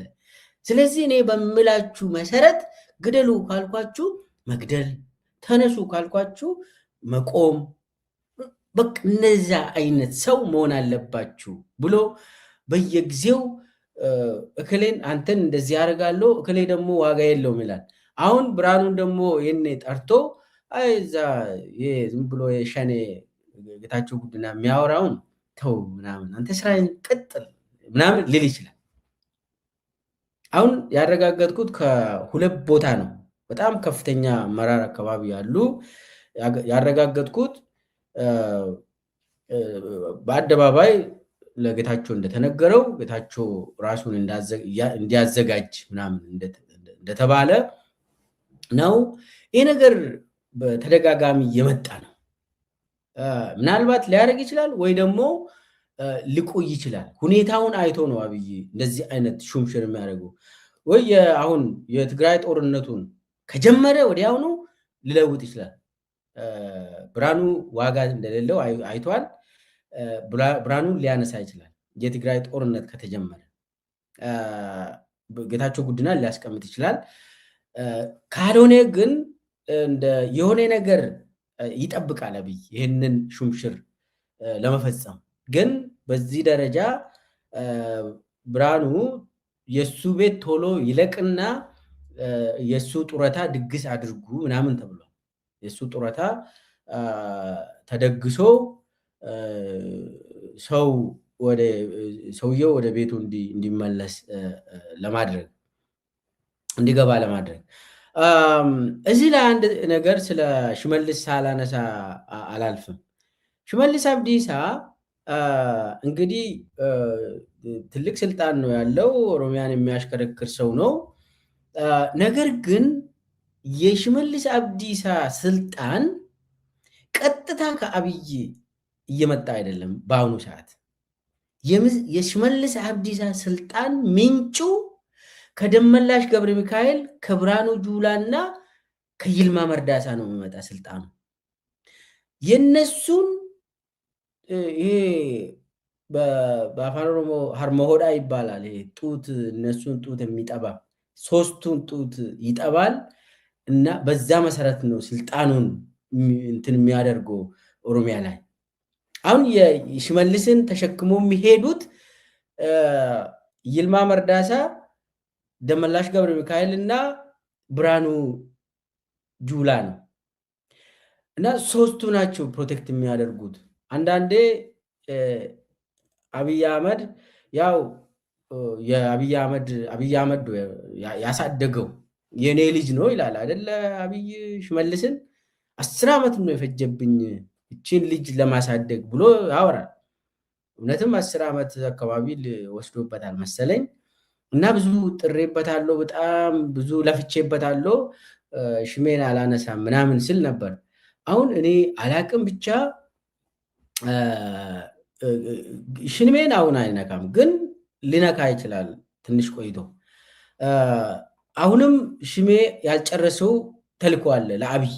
ስለዚህ እኔ በምላችሁ መሰረት ግደሉ ካልኳችሁ መግደል፣ ተነሱ ካልኳችሁ መቆም፣ በቃ እነዛ አይነት ሰው መሆን አለባችሁ ብሎ በየጊዜው እክሌን አንተን እንደዚህ ያደርጋለሁ እክሌ ደግሞ ዋጋ የለውም ይላል። አሁን ብርሃኑን ደግሞ ይህኔ ጠርቶ እዛ ዝም ብሎ የሸኔ ጌታቸው ጉዲና የሚያወራውን ተው ምናምን አንተ ስራን ቀጥል ምናምን ሊል ይችላል። አሁን ያረጋገጥኩት ከሁለት ቦታ ነው። በጣም ከፍተኛ አመራር አካባቢ ያሉ ያረጋገጥኩት በአደባባይ ለጌታቸው እንደተነገረው ጌታቸው ራሱን እንዲያዘጋጅ ምናምን እንደተባለ ነው። ይህ ነገር በተደጋጋሚ የመጣ ነው። ምናልባት ሊያደርግ ይችላል ወይ ደግሞ ሊቆይ ይችላል። ሁኔታውን አይቶ ነው አብይ እንደዚህ አይነት ሹምሽር የሚያደርገው። ወይ አሁን የትግራይ ጦርነቱን ከጀመረ ወዲያውኑ ሊለውጥ ይችላል። ብርሃኑ ዋጋ እንደሌለው አይቷል። ብርሃኑን ሊያነሳ ይችላል። የትግራይ ጦርነት ከተጀመረ ጌታቸው ጉዲና ሊያስቀምጥ ይችላል። ካልሆነ ግን የሆነ ነገር ይጠብቃል አብይ ይህንን ሹምሽር ለመፈጸም። ግን በዚህ ደረጃ ብርሃኑ የእሱ ቤት ቶሎ ይለቅና የእሱ ጡረታ ድግስ አድርጉ ምናምን ተብሏል። የእሱ ጡረታ ተደግሶ ሰውየው ወደ ቤቱ እንዲመለስ ለማድረግ እንዲገባ ለማድረግ እዚህ ላይ አንድ ነገር ስለ ሽመልስ ሳላነሳ አላልፍም። ሽመልስ አብዲሳ እንግዲህ ትልቅ ስልጣን ነው ያለው፣ ኦሮሚያን የሚያሽከረክር ሰው ነው። ነገር ግን የሽመልስ አብዲሳ ስልጣን ቀጥታ ከአብይ እየመጣ አይደለም። በአሁኑ ሰዓት የሽመልስ አብዲሳ ስልጣን ምንጩ ከደመላሽ ገብረ ሚካኤል፣ ከብርሃኑ ጁላና ከይልማ መርዳሳ ነው የሚመጣ ስልጣኑ። የነሱን ይሄ በአፋን ኦሮሞ ሀርመሆዳ ይባላል። ይሄ ጡት እነሱን ጡት የሚጠባ ሶስቱን ጡት ይጠባል እና በዛ መሰረት ነው ስልጣኑን እንትን የሚያደርገው ኦሮሚያ ላይ። አሁን የሽመልስን ተሸክሞ የሚሄዱት ይልማ መርዳሳ፣ ደመላሽ ገብረ ሚካኤል እና ብርሃኑ ጁላ ነው እና ሶስቱ ናቸው ፕሮቴክት የሚያደርጉት። አንዳንዴ አብይ አህመድ ያው የአብይ አህመድ ያሳደገው የኔ ልጅ ነው ይላል አይደለ? አብይ ሽመልስን 10 ዓመት ነው የፈጀብኝ እቺን ልጅ ለማሳደግ ብሎ ያወራል። እውነትም 10 ዓመት አካባቢ ወስዶበታል መሰለኝ እና ብዙ ጥሬበታለሁ፣ በጣም ብዙ ለፍቼበታለሁ፣ ሽሜን አላነሳም ምናምን ስል ነበር። አሁን እኔ አላቅም ብቻ ሽሜን አሁን አይነካም፣ ግን ሊነካ ይችላል ትንሽ ቆይቶ። አሁንም ሽሜ ያልጨረሰው ተልኮ አለ ለአብይ።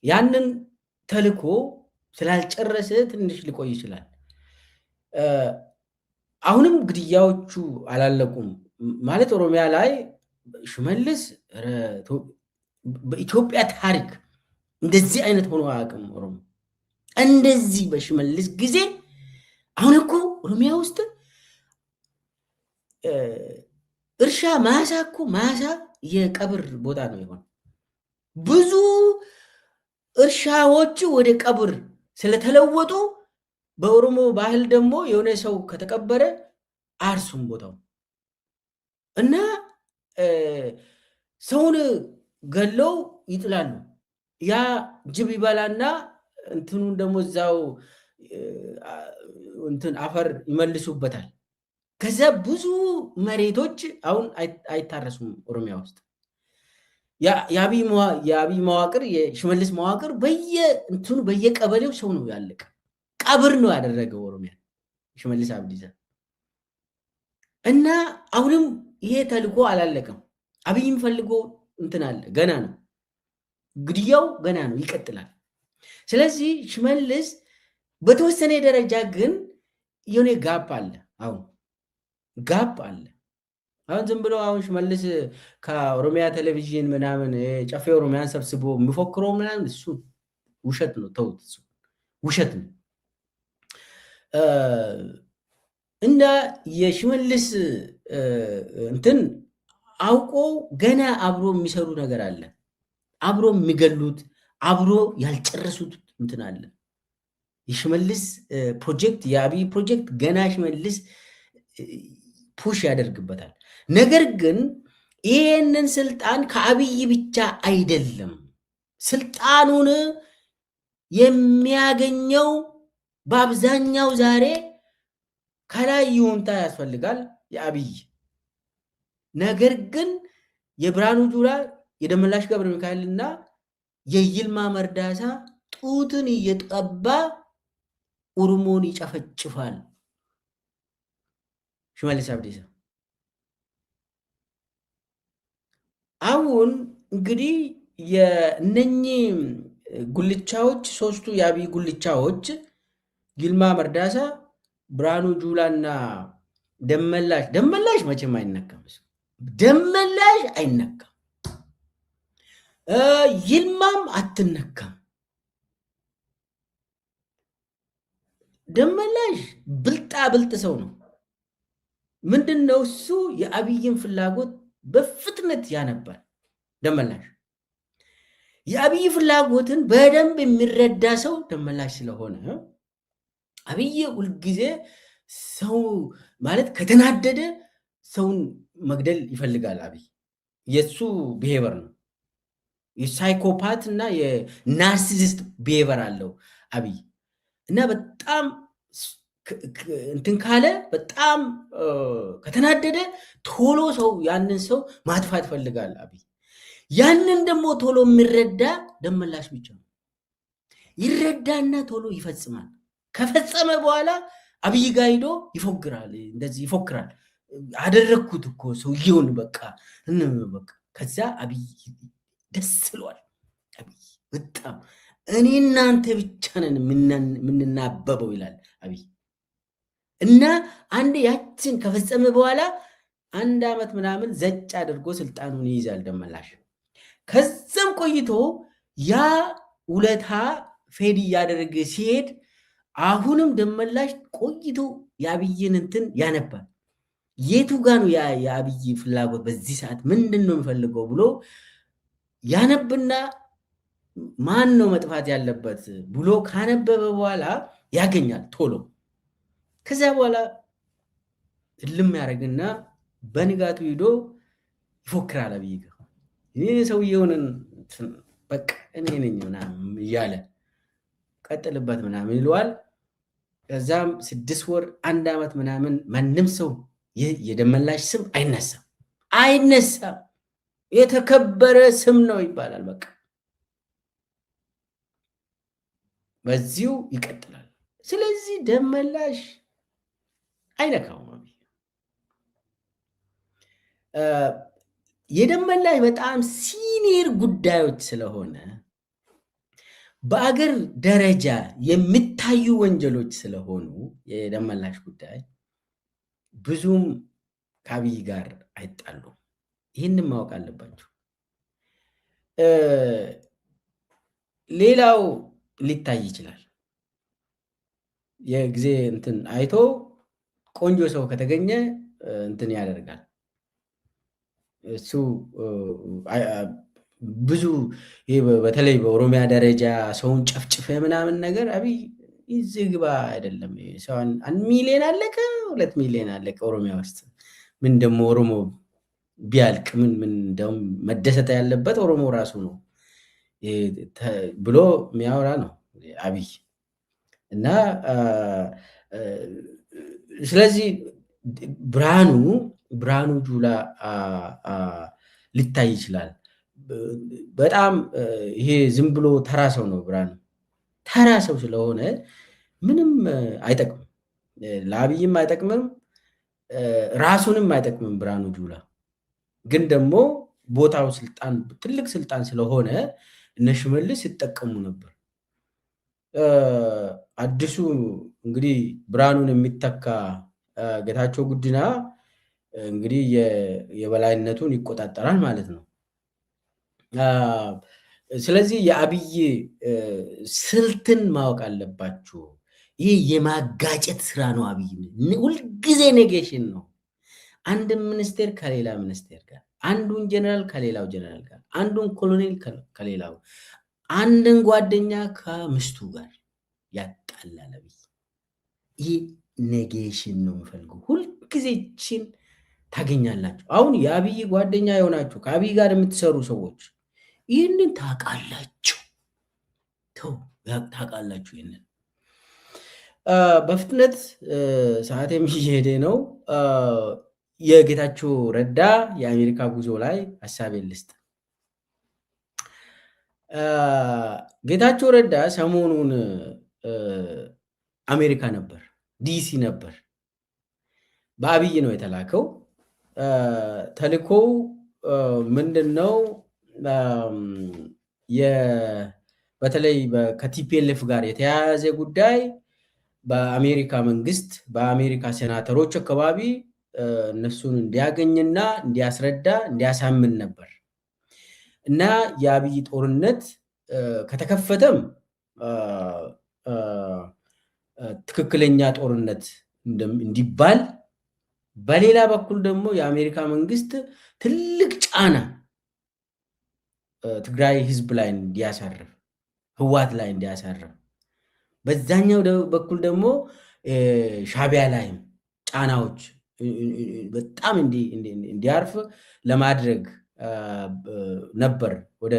ያንን ተልኮ ስላልጨረሰ ትንሽ ሊቆይ ይችላል። አሁንም ግድያዎቹ አላለቁም ማለት ኦሮሚያ ላይ ሽመልስ በኢትዮጵያ ታሪክ እንደዚህ አይነት ሆኖ አያውቅም። ኦሮሞ እንደዚህ በሽመልስ ጊዜ አሁን እኮ ኦሮሚያ ውስጥ እርሻ ማሳ እኮ ማሳ የቀብር ቦታ ነው የሆነ። ብዙ እርሻዎች ወደ ቀብር ስለተለወጡ በኦሮሞ ባህል ደግሞ የሆነ ሰው ከተቀበረ አርሱም ቦታው እና ሰውን ገለው ይጥላሉ። ያ ጅብ ይበላና እንትኑን ደግሞ እዛው እንትን አፈር ይመልሱበታል። ከዛ ብዙ መሬቶች አሁን አይታረሱም ኦሮሚያ ውስጥ። የአብይ መዋቅር የሽመልስ መዋቅር በየእንትኑ በየቀበሌው ሰው ነው ያለቀ። ቀብር ነው ያደረገው ኦሮሚያ ሽመልስ አብዲሳ። እና አሁንም ይሄ ተልኮ አላለቀም። አብይ ፈልጎ እንትን አለ ገና ነው፣ ግድያው ገና ነው፣ ይቀጥላል። ስለዚህ ሽመልስ በተወሰነ ደረጃ ግን የሆነ ጋፕ አለ። አሁን ጋፕ አለ። አሁን ዝም ብሎ አሁን ሽመልስ ከኦሮሚያ ቴሌቪዥን ምናምን ጨፌ ኦሮሚያን ሰብስቦ የሚፎክረው ምናምን እሱ ውሸት ነው። ተውት፣ እሱ ውሸት ነው። እና የሽመልስ እንትን አውቆ ገና አብሮ የሚሰሩ ነገር አለ። አብሮ የሚገሉት አብሮ ያልጨረሱት እንትን አለ። የሽመልስ ፕሮጀክት የአብይ ፕሮጀክት ገና ሽመልስ ፑሽ ያደርግበታል። ነገር ግን ይህንን ስልጣን ከአብይ ብቻ አይደለም። ስልጣኑን የሚያገኘው በአብዛኛው ዛሬ ከላይ ይሁንታ ያስፈልጋል የአብይ። ነገር ግን የብርሃኑ ጁላ የደመላሽ ገብረ ሚካኤልና የይልማ መርዳሳ ጡትን እየጠባ ኦሮሞን ይጨፈጭፋል ሽመልስ አብዲሳ። አሁን እንግዲህ የእነኚህ ጉልቻዎች ሶስቱ የአብይ ጉልቻዎች ይልማ መርዳሳ፣ ብርሃኑ ጁላና ደመላሽ መቼም አይነካም። ደመላሽ አይነካም። ይልማም አትነካም። ደመላሽ ብልጣ ብልጥ ሰው ነው። ምንድን ነው እሱ የአብይን ፍላጎት በፍጥነት ያነባል። ደመላሽ የአብይ ፍላጎትን በደንብ የሚረዳ ሰው ደመላሽ ስለሆነ አብይ ሁልጊዜ ሰው ማለት ከተናደደ ሰውን መግደል ይፈልጋል። አብይ የሱ ብሄቨር ነው። የሳይኮፓት እና የናርሲሲስት ብሄቨር አለው አብይ። እና በጣም እንትን ካለ በጣም ከተናደደ ቶሎ ሰው ያንን ሰው ማጥፋት ይፈልጋል አብይ። ያንን ደግሞ ቶሎ የሚረዳ ደመላሽ ብቻ ነው። ይረዳና ቶሎ ይፈጽማል። ከፈጸመ በኋላ አብይ ጋር ሂዶ ይፎግራል፣ እንደዚህ ይፎክራል። አደረግኩት እኮ ሰውየውን በቃ ከዛ አብይ ደስ ብሏል። አብይ በጣም እኔ እናንተ ብቻ ነን የምንናበበው ይላል አብይ። እና አንድ ያችን ከፈጸመ በኋላ 1 ዓመት ምናምን ዘጭ አድርጎ ስልጣኑን ይይዛል ደመላሽ። ከዛም ቆይቶ ያ ውለታ ፌድ እያደረገ ሲሄድ አሁንም ደመላሽ ቆይቶ የአብይን እንትን ያነባል። የቱ ጋ ነው የአብይ ፍላጎት በዚህ ሰዓት ምንድን ነው የሚፈልገው ብሎ ያነብና ማን ነው መጥፋት ያለበት ብሎ ካነበበ በኋላ ያገኛል ቶሎ። ከዚያ በኋላ እልም ያደርግና በንጋቱ ሂዶ ይፎክራል አብይ ጋር እኔ ሰውየውን በቃ እኔ ነኝ ምናምን እያለ ቀጥልበት ምናምን ይለዋል። ከዛም 6 ወር 1 ዓመት ምናምን ማንም ሰው የደመላሽ ስም አይነሳም። የተከበረ ስም ነው ይባላል። በቃ በዚሁ ይቀጥላል። ስለዚህ ደመላሽ አይነካውም። የደመላሽ በጣም ሲኒየር ጉዳዮች ስለሆነ በአገር ደረጃ የሚታዩ ወንጀሎች ስለሆኑ የደመላሽ ጉዳይ ብዙም ከአብይ ጋር አይጣሉም። ይህንን ማወቅ አለባቸው። ሌላው ሊታይ ይችላል። የጊዜ እንትን አይቶ ቆንጆ ሰው ከተገኘ እንትን ያደርጋል። እሱ ብዙ በተለይ በኦሮሚያ ደረጃ ሰውን ጨፍጭፈ ምናምን ነገር አብይ እዚህ ግባ አይደለም። ሰው 1 ሚሊዮን አለቀ 2 ሚሊዮን አለቀ ኦሮሚያ ውስጥ። ምን ደግሞ ኦሮሞ ቢያልቅ ምን እንደውም መደሰት ያለበት ኦሮሞ ራሱ ነው ብሎ የሚያወራ ነው አብይ። እና ስለዚህ ብርሃኑ ጁላ ሊታይ ይችላል። በጣም ይሄ ዝም ብሎ ተራ ሰው ነው ብርሃኑ። ተራ ሰው ስለሆነ ምንም አይጠቅምም፣ ለአብይም አይጠቅምም፣ ራሱንም አይጠቅምም ብርሃኑ ጁላ። ግን ደግሞ ቦታው ስልጣን ትልቅ ስልጣን ስለሆነ እነ ሽመልስ ይጠቀሙ ነበር። አዲሱ እንግዲህ ብርሃኑን የሚተካ ጌታቸው ጉዲና እንግዲህ የበላይነቱን ይቆጣጠራል ማለት ነው። ስለዚህ የአብይ ስልትን ማወቅ አለባችሁ። ይህ የማጋጨት ስራ ነው። አብይ ሁልጊዜ ኔጌሽን ነው። አንድን ሚኒስቴር ከሌላ ሚኒስቴር ጋር፣ አንዱን ጀነራል ከሌላው ጀነራል ጋር፣ አንዱን ኮሎኔል ከሌላው፣ አንድን ጓደኛ ከምስቱ ጋር ያጣላል አብይ። ይህ ኔጌሽን ነው የሚፈልገው። ሁልጊዜ ችን ታገኛላችሁ። አሁን የአብይ ጓደኛ የሆናችሁ ከአብይ ጋር የምትሰሩ ሰዎች ይህንን ታውቃላችሁ፣ ታውቃላችሁ። ይህንን በፍጥነት ሰዓቴም እየሄደ ነው። የጌታቸው ረዳ የአሜሪካ ጉዞ ላይ ሀሳቤን ልስጥ። ጌታቸው ረዳ ሰሞኑን አሜሪካ ነበር፣ ዲሲ ነበር። በአብይ ነው የተላከው። ተልኮው ምንድን ነው? በተለይ ከቲፒኤልኤፍ ጋር የተያያዘ ጉዳይ በአሜሪካ መንግስት በአሜሪካ ሴናተሮች አካባቢ እነሱን እንዲያገኝና እንዲያስረዳ እንዲያሳምን ነበር። እና የአብይ ጦርነት ከተከፈተም ትክክለኛ ጦርነት እንዲባል፣ በሌላ በኩል ደግሞ የአሜሪካ መንግስት ትልቅ ጫና ትግራይ ህዝብ ላይ እንዲያሳርፍ፣ ህዋት ላይ እንዲያሳርፍ፣ በዛኛው በኩል ደግሞ ሻቢያ ላይም ጫናዎች በጣም እንዲያርፍ ለማድረግ ነበር ወደ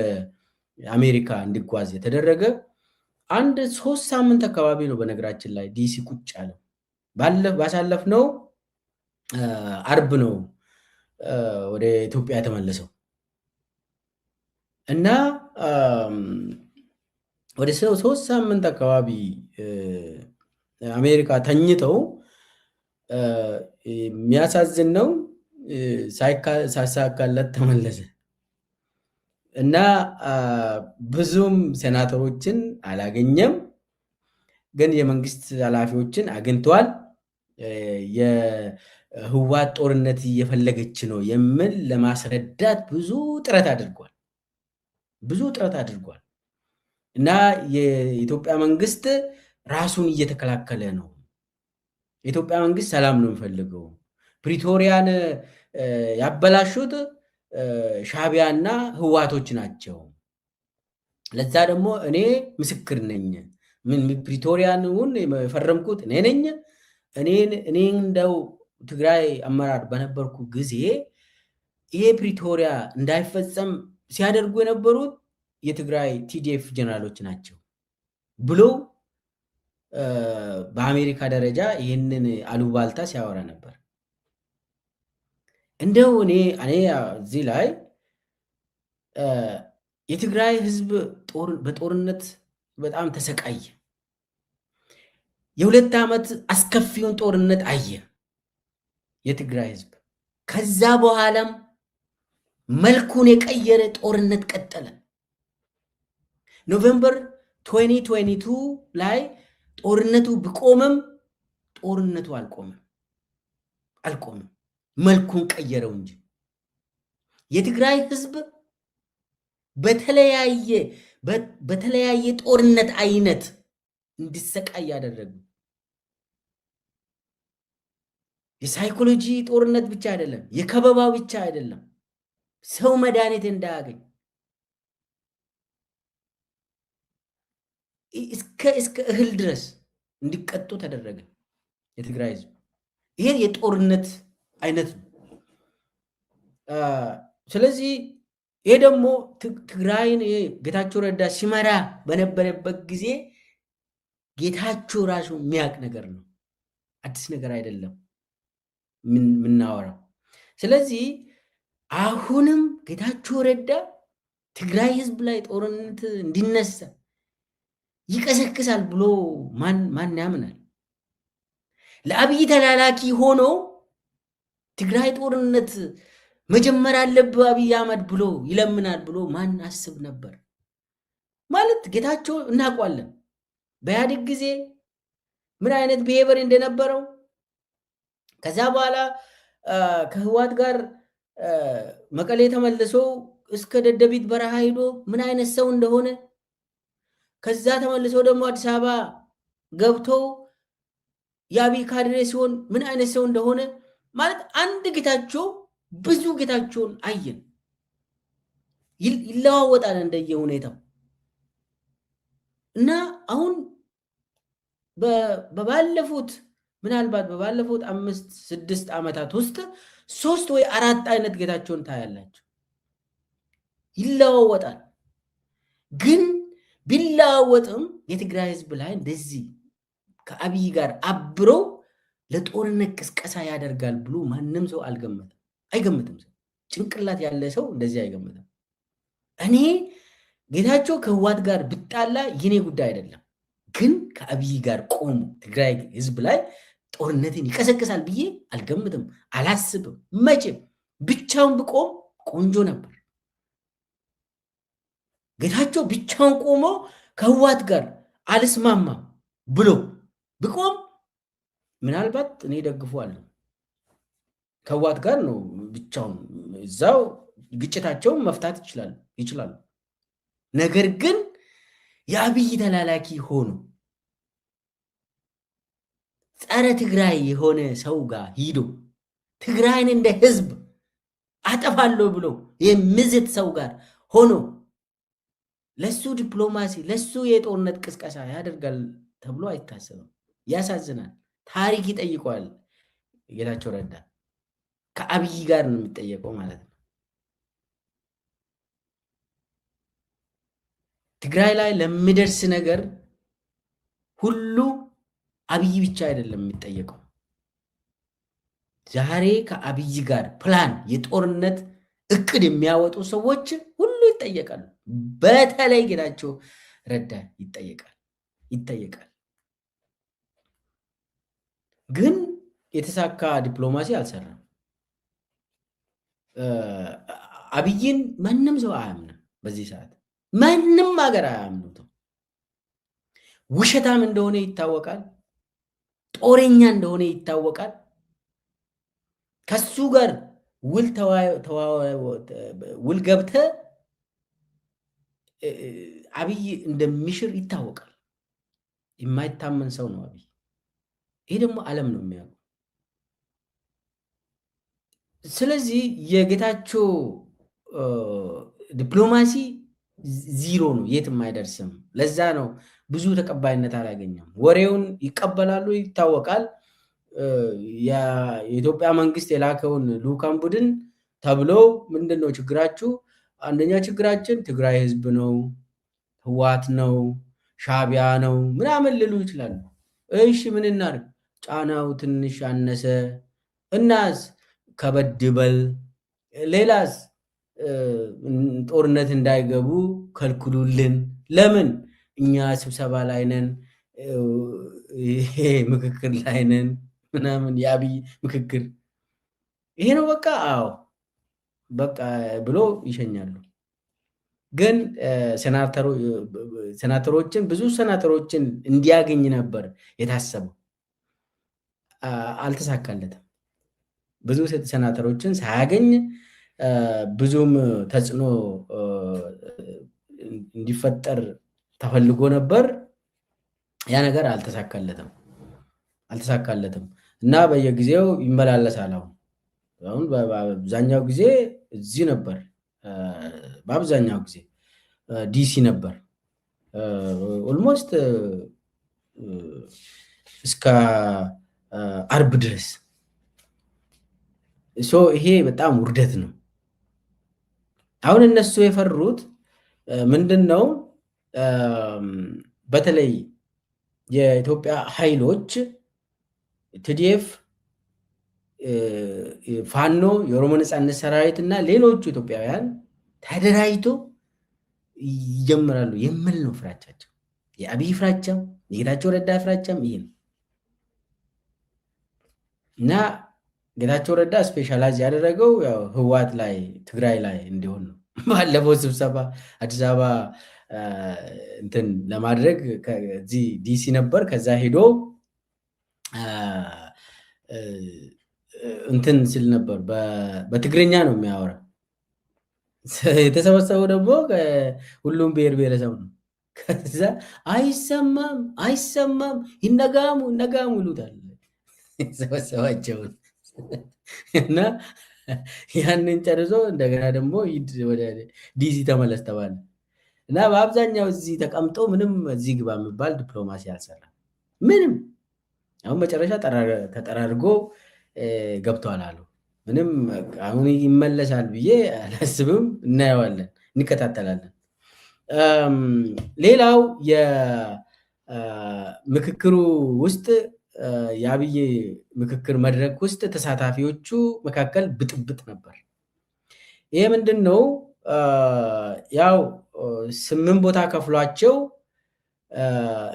አሜሪካ እንዲጓዝ የተደረገ። አንድ 3 ሳምንት አካባቢ ነው በነገራችን ላይ ዲሲ ቁጭ ያለው። ባሳለፍነው አርብ ነው ወደ ኢትዮጵያ የተመለሰው እና ወደ 3 ሳምንት አካባቢ አሜሪካ ተኝተው የሚያሳዝን ነው ሳይሳካለት ተመለሰ እና ብዙም ሴናተሮችን አላገኘም፣ ግን የመንግስት ኃላፊዎችን አግኝተዋል። የህዋት ጦርነት እየፈለገች ነው የሚል ለማስረዳት ብዙ ጥረት አድርጓል እና የኢትዮጵያ መንግስት ራሱን እየተከላከለ ነው። የኢትዮጵያ መንግስት ሰላም ነው የሚፈልገው። ፕሪቶሪያን ያበላሹት ሻቢያና ህዋቶች ናቸው። ለዛ ደግሞ እኔ ምስክር ነኝ። ፕሪቶሪያንን የፈረምኩት እኔ ነኝ። እኔ እንደው ትግራይ አመራር በነበርኩ ጊዜ ይሄ ፕሪቶሪያ እንዳይፈጸም ሲያደርጉ የነበሩት የትግራይ ቲዲኤፍ ጀነራሎች ናቸው ብሎ በአሜሪካ ደረጃ ይህንን አሉባልታ ሲያወራ ነበር። እንደው እኔ እዚህ ላይ የትግራይ ህዝብ በጦርነት በጣም ተሰቃየ። የ2 ዓመት አስከፊውን ጦርነት አየ የትግራይ ህዝብ። ከዛ በኋላም መልኩን የቀየረ ጦርነት ቀጠለ። ኖቬምበር 2022 ላይ ጦርነቱ ቢቆምም ጦርነቱ አልቆመም፣ መልኩን ቀየረው እንጂ። የትግራይ ህዝብ በተለያየ ጦርነት አይነት እንዲሰቃይ ያደረጉ የሳይኮሎጂ ጦርነት ብቻ አይደለም፣ የከበባ ብቻ አይደለም፣ ሰው መድኃኒት እንዳያገኝ እስከ እህል ድረስ እንዲቀጡ ተደረገ የትግራይ ህዝብ። ይሄ የጦርነት አይነት ነው። ስለዚህ ይሄ ደግሞ ትግራይን ጌታቸው ረዳ ሲመራ በነበረበት ጊዜ ጌታቸው ራሱ የሚያውቅ ነገር ነው፣ አዲስ ነገር አይደለም የምናወራው። ስለዚህ አሁንም ጌታቸው ረዳ ትግራይ ህዝብ ላይ ጦርነት እንዲነሳ ይቀሰቅሳል ብሎ ማን ያምናል? ለአብይ ተላላኪ ሆኖ ትግራይ ጦርነት መጀመር አለብህ አብይ አህመድ ብሎ ይለምናል ብሎ ማን አስብ ነበር? ማለት ጌታቸው እናውቋለን። በኢህአዴግ ጊዜ ምን አይነት ብሄቨር እንደነበረው ከዛ በኋላ ከህዋት ጋር መቀሌ ተመልሶ እስከ ደደቢት በረሃ ሄዶ ምን አይነት ሰው እንደሆነ ከዛ ተመልሶ ደግሞ አዲስ አበባ ገብቶ የአብይ ካድሬ ሲሆን ምን አይነት ሰው እንደሆነ ማለት አንድ ጌታቸው ብዙ ጌታቸውን አየን። ይለዋወጣል እንደየ ሁኔታው እና አሁን በባለፉት ምናልባት በባለፉት 5-6 ዓመታት ውስጥ 3 ወይ 4 አይነት ጌታቸውን ታያላችሁ። ይለዋወጣል። ግን ቢለዋወጥም የትግራይ ህዝብ ላይ እንደዚህ ከአብይ ጋር አብሮ ለጦርነት ቅስቀሳ ያደርጋል ብሎ ማንም ሰው አይገምትም። ሰው ጭንቅላት ያለ ሰው እንደዚህ አይገምትም። እኔ ጌታቸው ከህዋት ጋር ብጣላ የኔ ጉዳይ አይደለም፣ ግን ከአብይ ጋር ቆሙ ትግራይ ህዝብ ላይ ጦርነትን ይቀሰቅሳል ብዬ አልገምትም፣ አላስብም። መቼም ብቻውን ብቆም ቆንጆ ነበር። ጌታቸው ብቻውን ቆሞ ከህዋት ጋር አልስማማም ብሎ ብቆም ምናልባት እኔ ደግፈዋለሁ። ከህዋት ጋር ነው ብቻውን እዛው ግጭታቸውን መፍታት ይችላሉ። ነገር ግን የአብይ ተላላኪ ሆኖ ጸረ ትግራይ የሆነ ሰው ጋር ሂዶ ትግራይን እንደ ህዝብ አጠፋለሁ ብሎ የሚዝት ሰው ጋር ሆኖ ለሱ ዲፕሎማሲ ለሱ የጦርነት ቅስቀሳ ያደርጋል ተብሎ አይታሰብም። ያሳዝናል። ታሪክ ይጠይቀዋል። ጌታቸው ረዳ ከአብይ ጋር ነው የሚጠየቀው ማለት ነው። ትግራይ ላይ ለሚደርስ ነገር ሁሉ አብይ ብቻ አይደለም የሚጠየቀው። ዛሬ ከአብይ ጋር ፕላን የጦርነት እቅድ የሚያወጡ ሰዎች ሁሉ ይጠየቃሉ። በተለይ ጌታቸው ረዳ ይጠየቃል። ግን የተሳካ ዲፕሎማሲ አልሰራም። አብይን ማንም ሰው አያምንም። በዚህ ሰዓት ማንም ሀገር አያምኑትም። ውሸታም እንደሆነ ይታወቃል። ጦረኛ እንደሆነ ይታወቃል። ከሱ ጋር ውል ገብተ አብይ እንደሚሽር ይታወቃል። የማይታመን ሰው ነው አብይ። ይሄ ደግሞ ዓለም ነው የሚያውቁ። ስለዚህ የጌታቸው ዲፕሎማሲ ዚሮ ነው፣ የትም አይደርስም። ለዛ ነው ብዙ ተቀባይነት አላገኘም። ወሬውን ይቀበላሉ፣ ይታወቃል። የኢትዮጵያ መንግስት የላከውን ልኡካን ቡድን ተብሎ ምንድን ነው ችግራችሁ? አንደኛ ችግራችን ትግራይ ህዝብ ነው፣ ህዋት ነው፣ ሻቢያ ነው ምናምን ልሉ ይችላሉ። እሺ ምን እናድርግ? ጫናው ትንሽ አነሰ፣ እናስ ከበድበል፣ ሌላስ ጦርነት እንዳይገቡ ከልክሉልን። ለምን? እኛ ስብሰባ ላይ ነን፣ ምክክር ላይ ነን ምናምን። የአብይ ምክክር ይሄ ነው በቃ። አዎ በቃ ብሎ ይሸኛሉ። ግን ሴናተሮችን ብዙ ሴናተሮችን እንዲያገኝ ነበር የታሰበው፣ አልተሳካለትም። ብዙ ሴናተሮችን ሳያገኝ ብዙም ተጽዕኖ እንዲፈጠር ተፈልጎ ነበር። ያ ነገር አልተሳካለትም እና በየጊዜው ይመላለሳል። አሁን በአብዛኛው ጊዜ እዚህ ነበር፣ በአብዛኛው ጊዜ ዲሲ ነበር ኦልሞስት እስከ አርብ ድረስ። ይሄ በጣም ውርደት ነው። አሁን እነሱ የፈሩት ምንድን ነው? በተለይ የኢትዮጵያ ኃይሎች ቲዲኤፍ፣ ፋኖ፣ የኦሮሞ ነጻነት ሰራዊት እና ሌሎቹ ኢትዮጵያውያን ተደራጅቶ ይጀምራሉ የሚል ነው ፍራቻቸው። የአብይ ፍራቻም የጌታቸው ረዳ ፍራቻም ይሄ ነው እና ጌታቸው ረዳ ስፔሻላይዝ ያደረገው ያው ህወሓት ላይ ትግራይ ላይ እንዲሆን ነው። ባለፈው ስብሰባ አዲስ አበባ እንትን ለማድረግ ከዚህ ዲሲ ነበር። ከዛ ሄዶ እንትን ሲል ነበር። በትግርኛ ነው የሚያወራ። የተሰበሰበው ደግሞ ሁሉም ብሔር ብሔረሰብ ነው። ከዛ አይሰማም አይሰማም ይነጋሙ ይነጋሙ ይሉታል የተሰበሰባቸውን እና ያንን ጨርሶ እንደገና ደግሞ ሂድ ወደ ዲሲ ተመለስ ተባለ እና በአብዛኛው እዚህ ተቀምጦ ምንም እዚህ ግባ የሚባል ዲፕሎማሲ አልሰራም። ምንም አሁን መጨረሻ ተጠራርጎ ገብቷል አሉ። ምንም አሁን ይመለሳል ብዬ አላስብም። እናየዋለን፣ እንከታተላለን። ሌላው የምክክሩ ውስጥ የአብይ ምክክር መድረክ ውስጥ ተሳታፊዎቹ መካከል ብጥብጥ ነበር። ይሄ ምንድን ነው? ያው 8 ቦታ ከፍሏቸው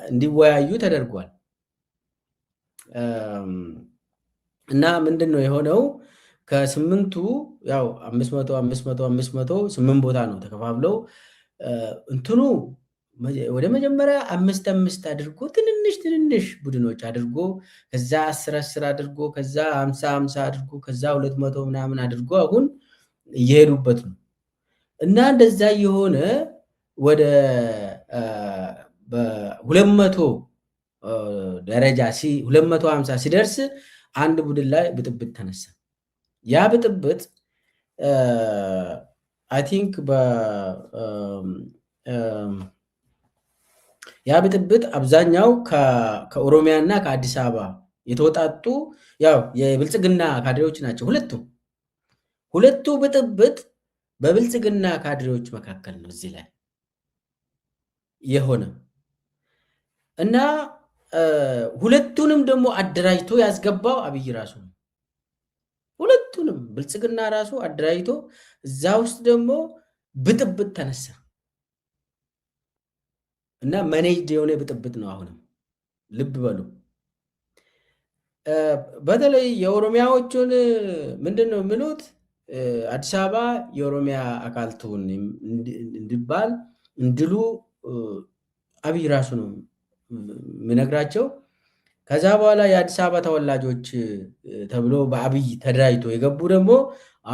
እንዲወያዩ ተደርጓል እና ምንድን ነው የሆነው? ከ8ቱ ያው 500 500 500 8 ቦታ ነው ተከፋፍለው እንትኑ ወደ መጀመሪያ 5 አድርጎ ትንንሽ ቡድኖች አድርጎ ከዛ 10 አድርጎ ከዛ 50 አድርጎ ከዛ 200 ምናምን አድርጎ አሁን እየሄዱበት ነው እና እንደዛ የሆነ ወደ 200 ደረጃ 250 ሲደርስ አንድ ቡድን ላይ ብጥብጥ ተነሳ። ያ ብጥብጥ አይ ቲንክ ያ ብጥብጥ አብዛኛው ከኦሮሚያ እና ከአዲስ አበባ የተወጣጡ ያው የብልጽግና ካድሬዎች ናቸው። ሁለቱ ብጥብጥ በብልጽግና ካድሬዎች መካከል ነው እዚህ ላይ የሆነ እና ሁለቱንም ደግሞ አደራጅቶ ያስገባው አብይ ራሱ ነው። ሁለቱንም ብልጽግና ራሱ አደራጅቶ እዛ ውስጥ ደግሞ ብጥብጥ ተነሳ እና መኔጅ የሆነ ብጥብጥ ነው። አሁንም ልብ በሉ። በተለይ የኦሮሚያዎቹን ምንድን ነው የሚሉት? አዲስ አበባ የኦሮሚያ አካል ትሁን እንዲባል እንድሉ አብይ ራሱ ነው የሚነግራቸው። ከዛ በኋላ የአዲስ አበባ ተወላጆች ተብሎ በአብይ ተደራጅቶ የገቡ ደግሞ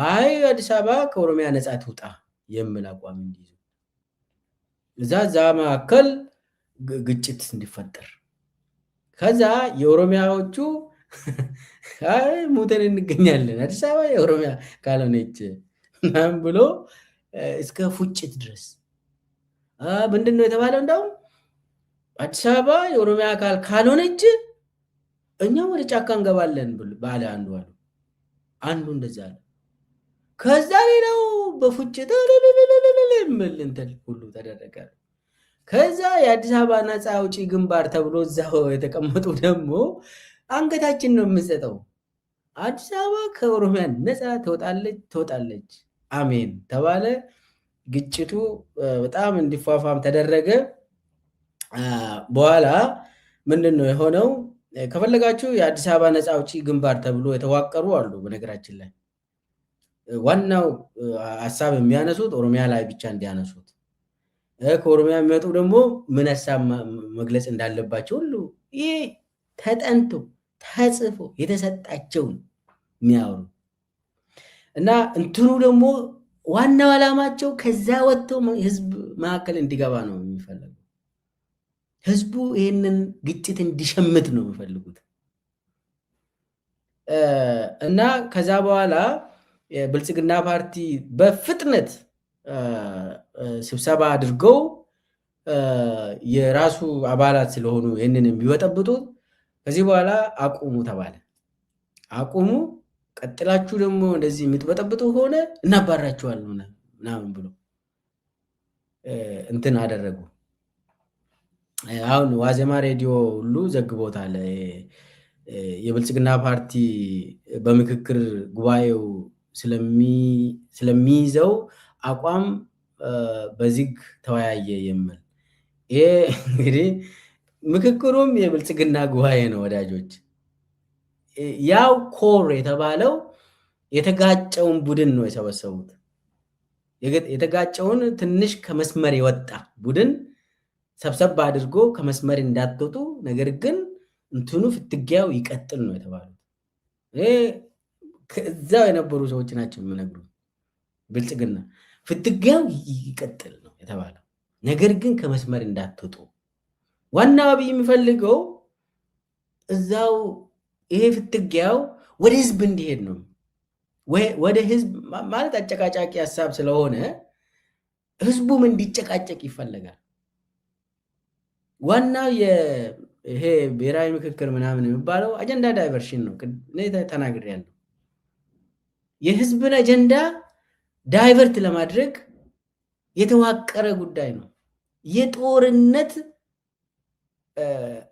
አይ አዲስ አበባ ከኦሮሚያ ነፃ ትውጣ የሚል አቋም እንዲይዙ እዛ መካከል ግጭት እንዲፈጠር ከዛ የኦሮሚያዎቹ አይ ሙተን እንገኛለን አዲስ አበባ የኦሮሚያ ካልሆነች ምናምን ብሎ እስከ ፉጭት ድረስ ምንድን ነው የተባለው? እንደውም አዲስ አበባ የኦሮሚያ አካል ካልሆነች እኛ ወደ ጫካ እንገባለን ባለ አንዱ እንደዛ አለ። ከዛ ሌላው በፉጭት እንትን ሁሉ ተደረገ። ከዛ የአዲስ አበባ ነፃ አውጪ ግንባር ተብሎ እዛው የተቀመጡ ደግሞ አንገታችን ነው የምንሰጠው፣ አዲስ አበባ ከኦሮሚያ ነፃ ትወጣለች አሜን ተባለ። ግጭቱ በጣም እንዲፋፋም ተደረገ። በኋላ ምንድን ነው የሆነው? ከፈለጋችሁ የአዲስ አበባ ነፃ አውጪ ግንባር ተብሎ የተዋቀሩ አሉ። በነገራችን ላይ ዋናው ሀሳብ የሚያነሱት ኦሮሚያ ላይ ብቻ እንዲያነሱት፣ ከኦሮሚያ የሚመጡ ደግሞ ምን ሀሳብ መግለጽ እንዳለባቸው ሁሉ ይህ ተጠንቶ ተጽፎ የተሰጣቸውን የሚያወሩ እና እንትኑ ደግሞ ዋናው ዓላማቸው ከዛ ወጥተው ህዝብ መካከል እንዲገባ ነው የሚፈልጉት። ህዝቡ ይህንን ግጭት እንዲሸምት ነው የሚፈልጉት እና ከዛ በኋላ የብልጽግና ፓርቲ በፍጥነት ስብሰባ አድርገው የራሱ አባላት ስለሆኑ ይህንን የሚበጠብጡ ከዚህ በኋላ አቁሙ ተባለ። አቁሙ፣ ቀጥላችሁ ደግሞ እንደዚህ የምትበጠብጡ ከሆነ እናባራችኋለን ምናምን ብሎ እንትን አደረጉ። አሁን ዋዜማ ሬዲዮ ሁሉ ዘግቦታል። የብልጽግና ፓርቲ በምክክር ጉባኤው ስለሚይዘው አቋም በዚግ ተወያየ የሚል ይሄ እንግዲህ ምክክሩም የብልጽግና ጉባኤ ነው ወዳጆች። ያው ኮር የተባለው የተጋጨውን ቡድን ነው የሰበሰቡት። የተጋጨውን ትንሽ ከመስመር የወጣ ቡድን ሰብሰብ አድርጎ ከመስመር እንዳትወጡ ነገር ግን እንትኑ ፍትጊያው ይቀጥል ነው የተባሉት። ከዛው የነበሩ ሰዎች ናቸው የሚነግሩ። ብልጽግና ፍትጊያው ይቀጥል ነው የተባለው፣ ነገር ግን ከመስመር እንዳትወጡ። ዋናው አብይ የሚፈልገው እዛው ይሄ ፍትጊያው ወደ ህዝብ እንዲሄድ ነው። ወደ ህዝብ ማለት አጨቃጫቂ ሀሳብ ስለሆነ ህዝቡም እንዲጨቃጨቅ ይፈለጋል። ዋናው ይሄ ብሔራዊ ምክክር ምናምን የሚባለው አጀንዳ ዳይቨርሽን ነው። ተናግሬያለሁ። የህዝብን አጀንዳ ዳይቨርት ለማድረግ የተዋቀረ ጉዳይ ነው። የጦርነት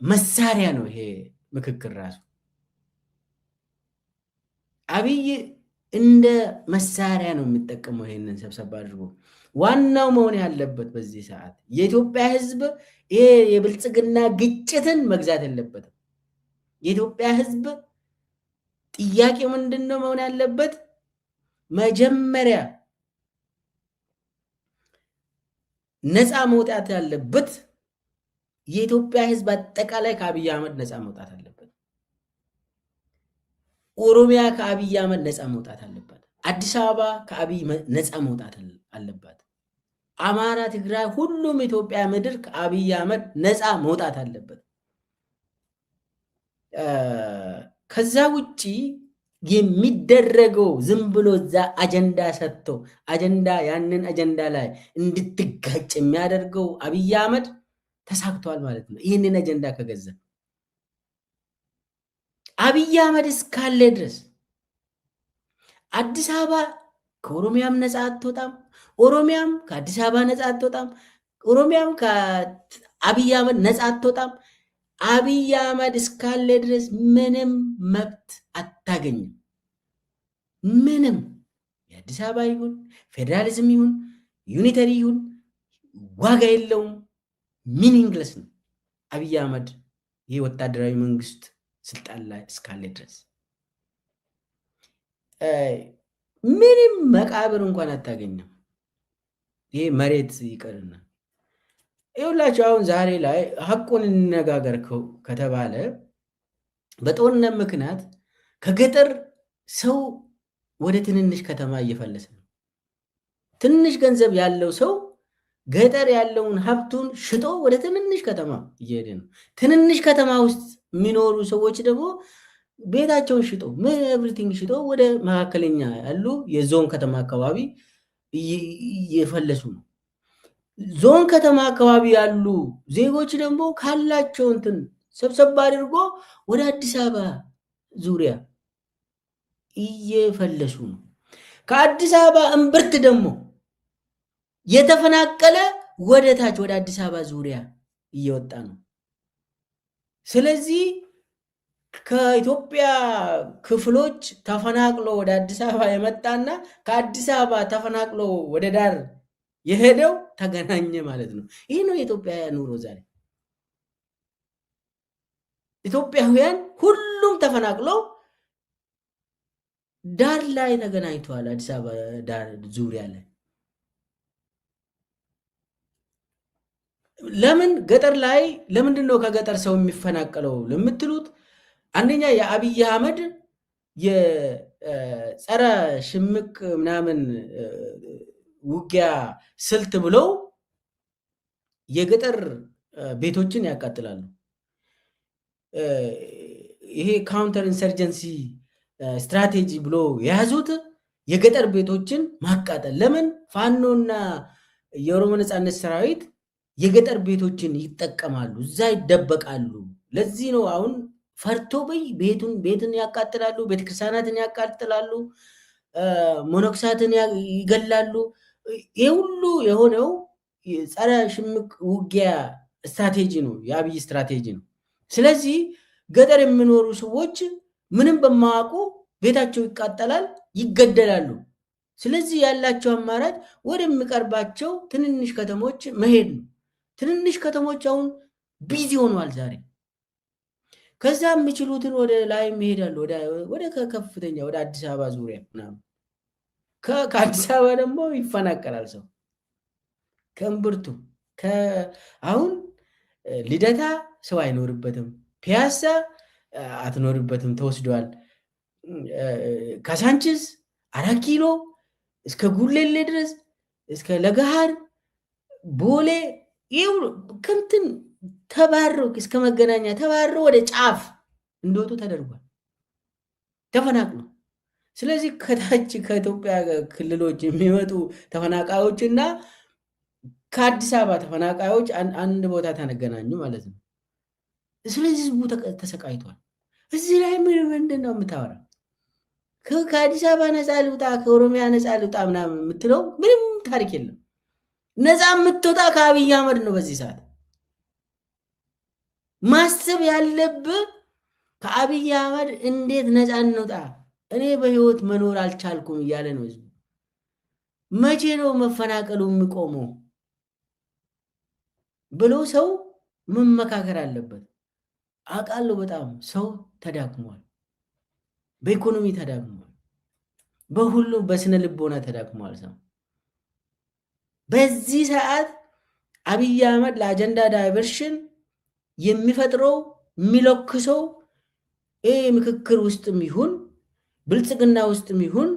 መሳሪያ ነው ይሄ ምክክር ራሱ። አብይ እንደ መሳሪያ ነው የሚጠቀመው ይሄንን ሰብሰባ አድርጎ። ዋናው መሆን ያለበት በዚህ ሰዓት የኢትዮጵያ ህዝብ ይሄ የብልጽግና ግጭትን መግዛት የለበትም። የኢትዮጵያ ህዝብ ጥያቄው ምንድነው መሆን ያለበት? መጀመሪያ ነፃ መውጣት ያለበት የኢትዮጵያ ህዝብ አጠቃላይ ከአብይ አህመድ ነፃ መውጣት አለበት። ኦሮሚያ ከአብይ አህመድ ነፃ መውጣት አለበት። አዲስ አበባ ከአብይ ነፃ መውጣት አለበት። አማራ፣ ትግራይ፣ ሁሉም ኢትዮጵያ ምድር ከአብይ አህመድ ነፃ መውጣት አለበት። ከዛ ውጪ የሚደረገው ዝም ብሎ እዛ አጀንዳ ሰጥቶ ያንን አጀንዳ ላይ እንድትጋጭ የሚያደርገው አብይ አህመድ ተሳክቷል ማለት ነው። ይህንን አጀንዳ ከገዛ አብይ አህመድ እስካለ ድረስ አዲስ አበባ ከኦሮሚያም ነፃ አትወጣም፣ ኦሮሚያም ከአዲስ አበባ ነፃ አትወጣም፣ ኦሮሚያም ከአብይ አህመድ ነፃ አትወጣም። አብይ አህመድ እስካለ ድረስ ምንም መብት አታገኝም። ምንም የአዲስ አበባ ይሁን ፌዴራሊዝም ይሁን ዩኒተሪ ይሁን ዋጋ የለውም። ሚኒንግለስ ነው። አብይ አህመድ ይህ ወታደራዊ መንግስት ስልጣን ላይ እስካለ ድረስ ምንም መቃብር እንኳን አታገኝም። ይህ መሬት ይቀርና ይኸውላችሁ አሁን ዛሬ ላይ ሀቁን እንነጋገር ከተባለ በጦርነት ምክንያት ከገጠር ሰው ወደ ትንንሽ ከተማ እየፈለሰ ነው። ትንሽ ገንዘብ ያለው ሰው ገጠር ያለውን ሀብቱን ሽጦ ወደ ትንንሽ ከተማ እየሄደ ነው። ትንንሽ ከተማ ውስጥ የሚኖሩ ሰዎች ደግሞ ቤታቸውን ሽጦ ኤቭሪቲንግ ሽጦ ወደ መካከለኛ ያሉ የዞን ከተማ አካባቢ እየፈለሱ ነው። ዞን ከተማ አካባቢ ያሉ ዜጎች ደግሞ ካላቸው እንትን ሰብሰብ አድርጎ ወደ አዲስ አበባ ዙሪያ እየፈለሱ ነው። ከአዲስ አበባ እምብርት ደግሞ የተፈናቀለ ወደ ታች ወደ አዲስ አበባ ዙሪያ እየወጣ ነው። ስለዚህ ከኢትዮጵያ ክፍሎች ተፈናቅሎ ወደ አዲስ አበባ የመጣና ከአዲስ አበባ ተፈናቅሎ ወደ ዳር የሄደው ተገናኘ ማለት ነው። ይህ ነው የኢትዮጵያ ኑሮ ዛሬ። ኢትዮጵያውያን ሁሉም ተፈናቅሎ ዳር ላይ ተገናኝተዋል። አዲስ አበባ ዳር ዙሪያ ላይ ለምን ገጠር ላይ ለምንድን ነው ከገጠር ሰው የሚፈናቀለው ለምትሉት፣ አንደኛ የአብይ አህመድ የጸረ ሽምቅ ምናምን ውጊያ ስልት ብለው የገጠር ቤቶችን ያቃጥላሉ። ይሄ ካውንተር ኢንሰርጀንሲ ስትራቴጂ ብሎ የያዙት የገጠር ቤቶችን ማቃጠል። ለምን ፋኖና የኦሮሞ ነፃነት ሰራዊት የገጠር ቤቶችን ይጠቀማሉ፣ እዛ ይደበቃሉ። ለዚህ ነው አሁን ፈርቶ ቤትን ያቃጥላሉ፣ ቤተክርስቲያናትን ያቃጥላሉ፣ ሞኖክሳትን ይገላሉ። ይህ ሁሉ የሆነው ጸረ ሽምቅ ውጊያ ስትራቴጂ ነው፣ የአብይ ስትራቴጂ ነው። ስለዚህ ገጠር የሚኖሩ ሰዎች ምንም በማያውቁ ቤታቸው ይቃጠላል፣ ይገደላሉ። ስለዚህ ያላቸው አማራጭ ወደሚቀርባቸው ትንንሽ ከተሞች መሄድ ነው። ትንንሽ ከተሞች አሁን ቢዚ ሆኗል ዛሬ። ከዛ የሚችሉትን ወደ ላይ ይሄዳሉ፣ ወደ ከፍተኛ ወደ አዲስ አበባ ዙሪያ ምናምን። ከአዲስ አበባ ደግሞ ይፈናቀላል ሰው ከእምብርቱ። አሁን ልደታ ሰው አይኖርበትም፣ ፒያሳ አትኖርበትም፣ ተወስደዋል። ካሳንችስ 4 ኪሎ እስከ ጉሌሌ ድረስ እስከ ለገሃር ቦሌ ይው ክንትን ተባሮ እስከ መገናኛ ተባሮ ወደ ጫፍ እንደወጡ ተደርጓል፣ ተፈናቅሎ። ስለዚህ ከታች ከኢትዮጵያ ክልሎች የሚመጡ ተፈናቃዮችና ከአዲስ አበባ ተፈናቃዮች አንድ ቦታ ተገናኙ ማለት ነው። ስለዚህ ህዝቡ ተሰቃይቷል። እዚህ ላይ ምንድን ነው የምታወራ? ከአዲስ አበባ ነፃ ልውጣ ከኦሮሚያ ነፃ ልውጣ ምናምን የምትለው ምንም ታሪክ የለም። ነፃ የምትወጣ ከአብይ አህመድ ነው። በዚህ ሰዓት ማሰብ ያለብህ ከአብይ አህመድ እንዴት ነፃ እንውጣ፣ እኔ በህይወት መኖር አልቻልኩም እያለ ነው ህዝቡ። መቼ ነው መፈናቀሉ የሚቆመው ብሎ ሰው መመካከር አለበት። አውቃለሁ በጣም ሰው ተዳክሟል፣ በኢኮኖሚ ተዳክሟል፣ በሁሉም በስነ ልቦና ተዳክሟል ሰው። በዚህ ሰዓት አብይ አህመድ ለአጀንዳ ዳይቨርሽን የሚፈጥረው የሚለክሰው ምክክር ውስጥም ይሁን ብልጽግና ውስጥም ይሁን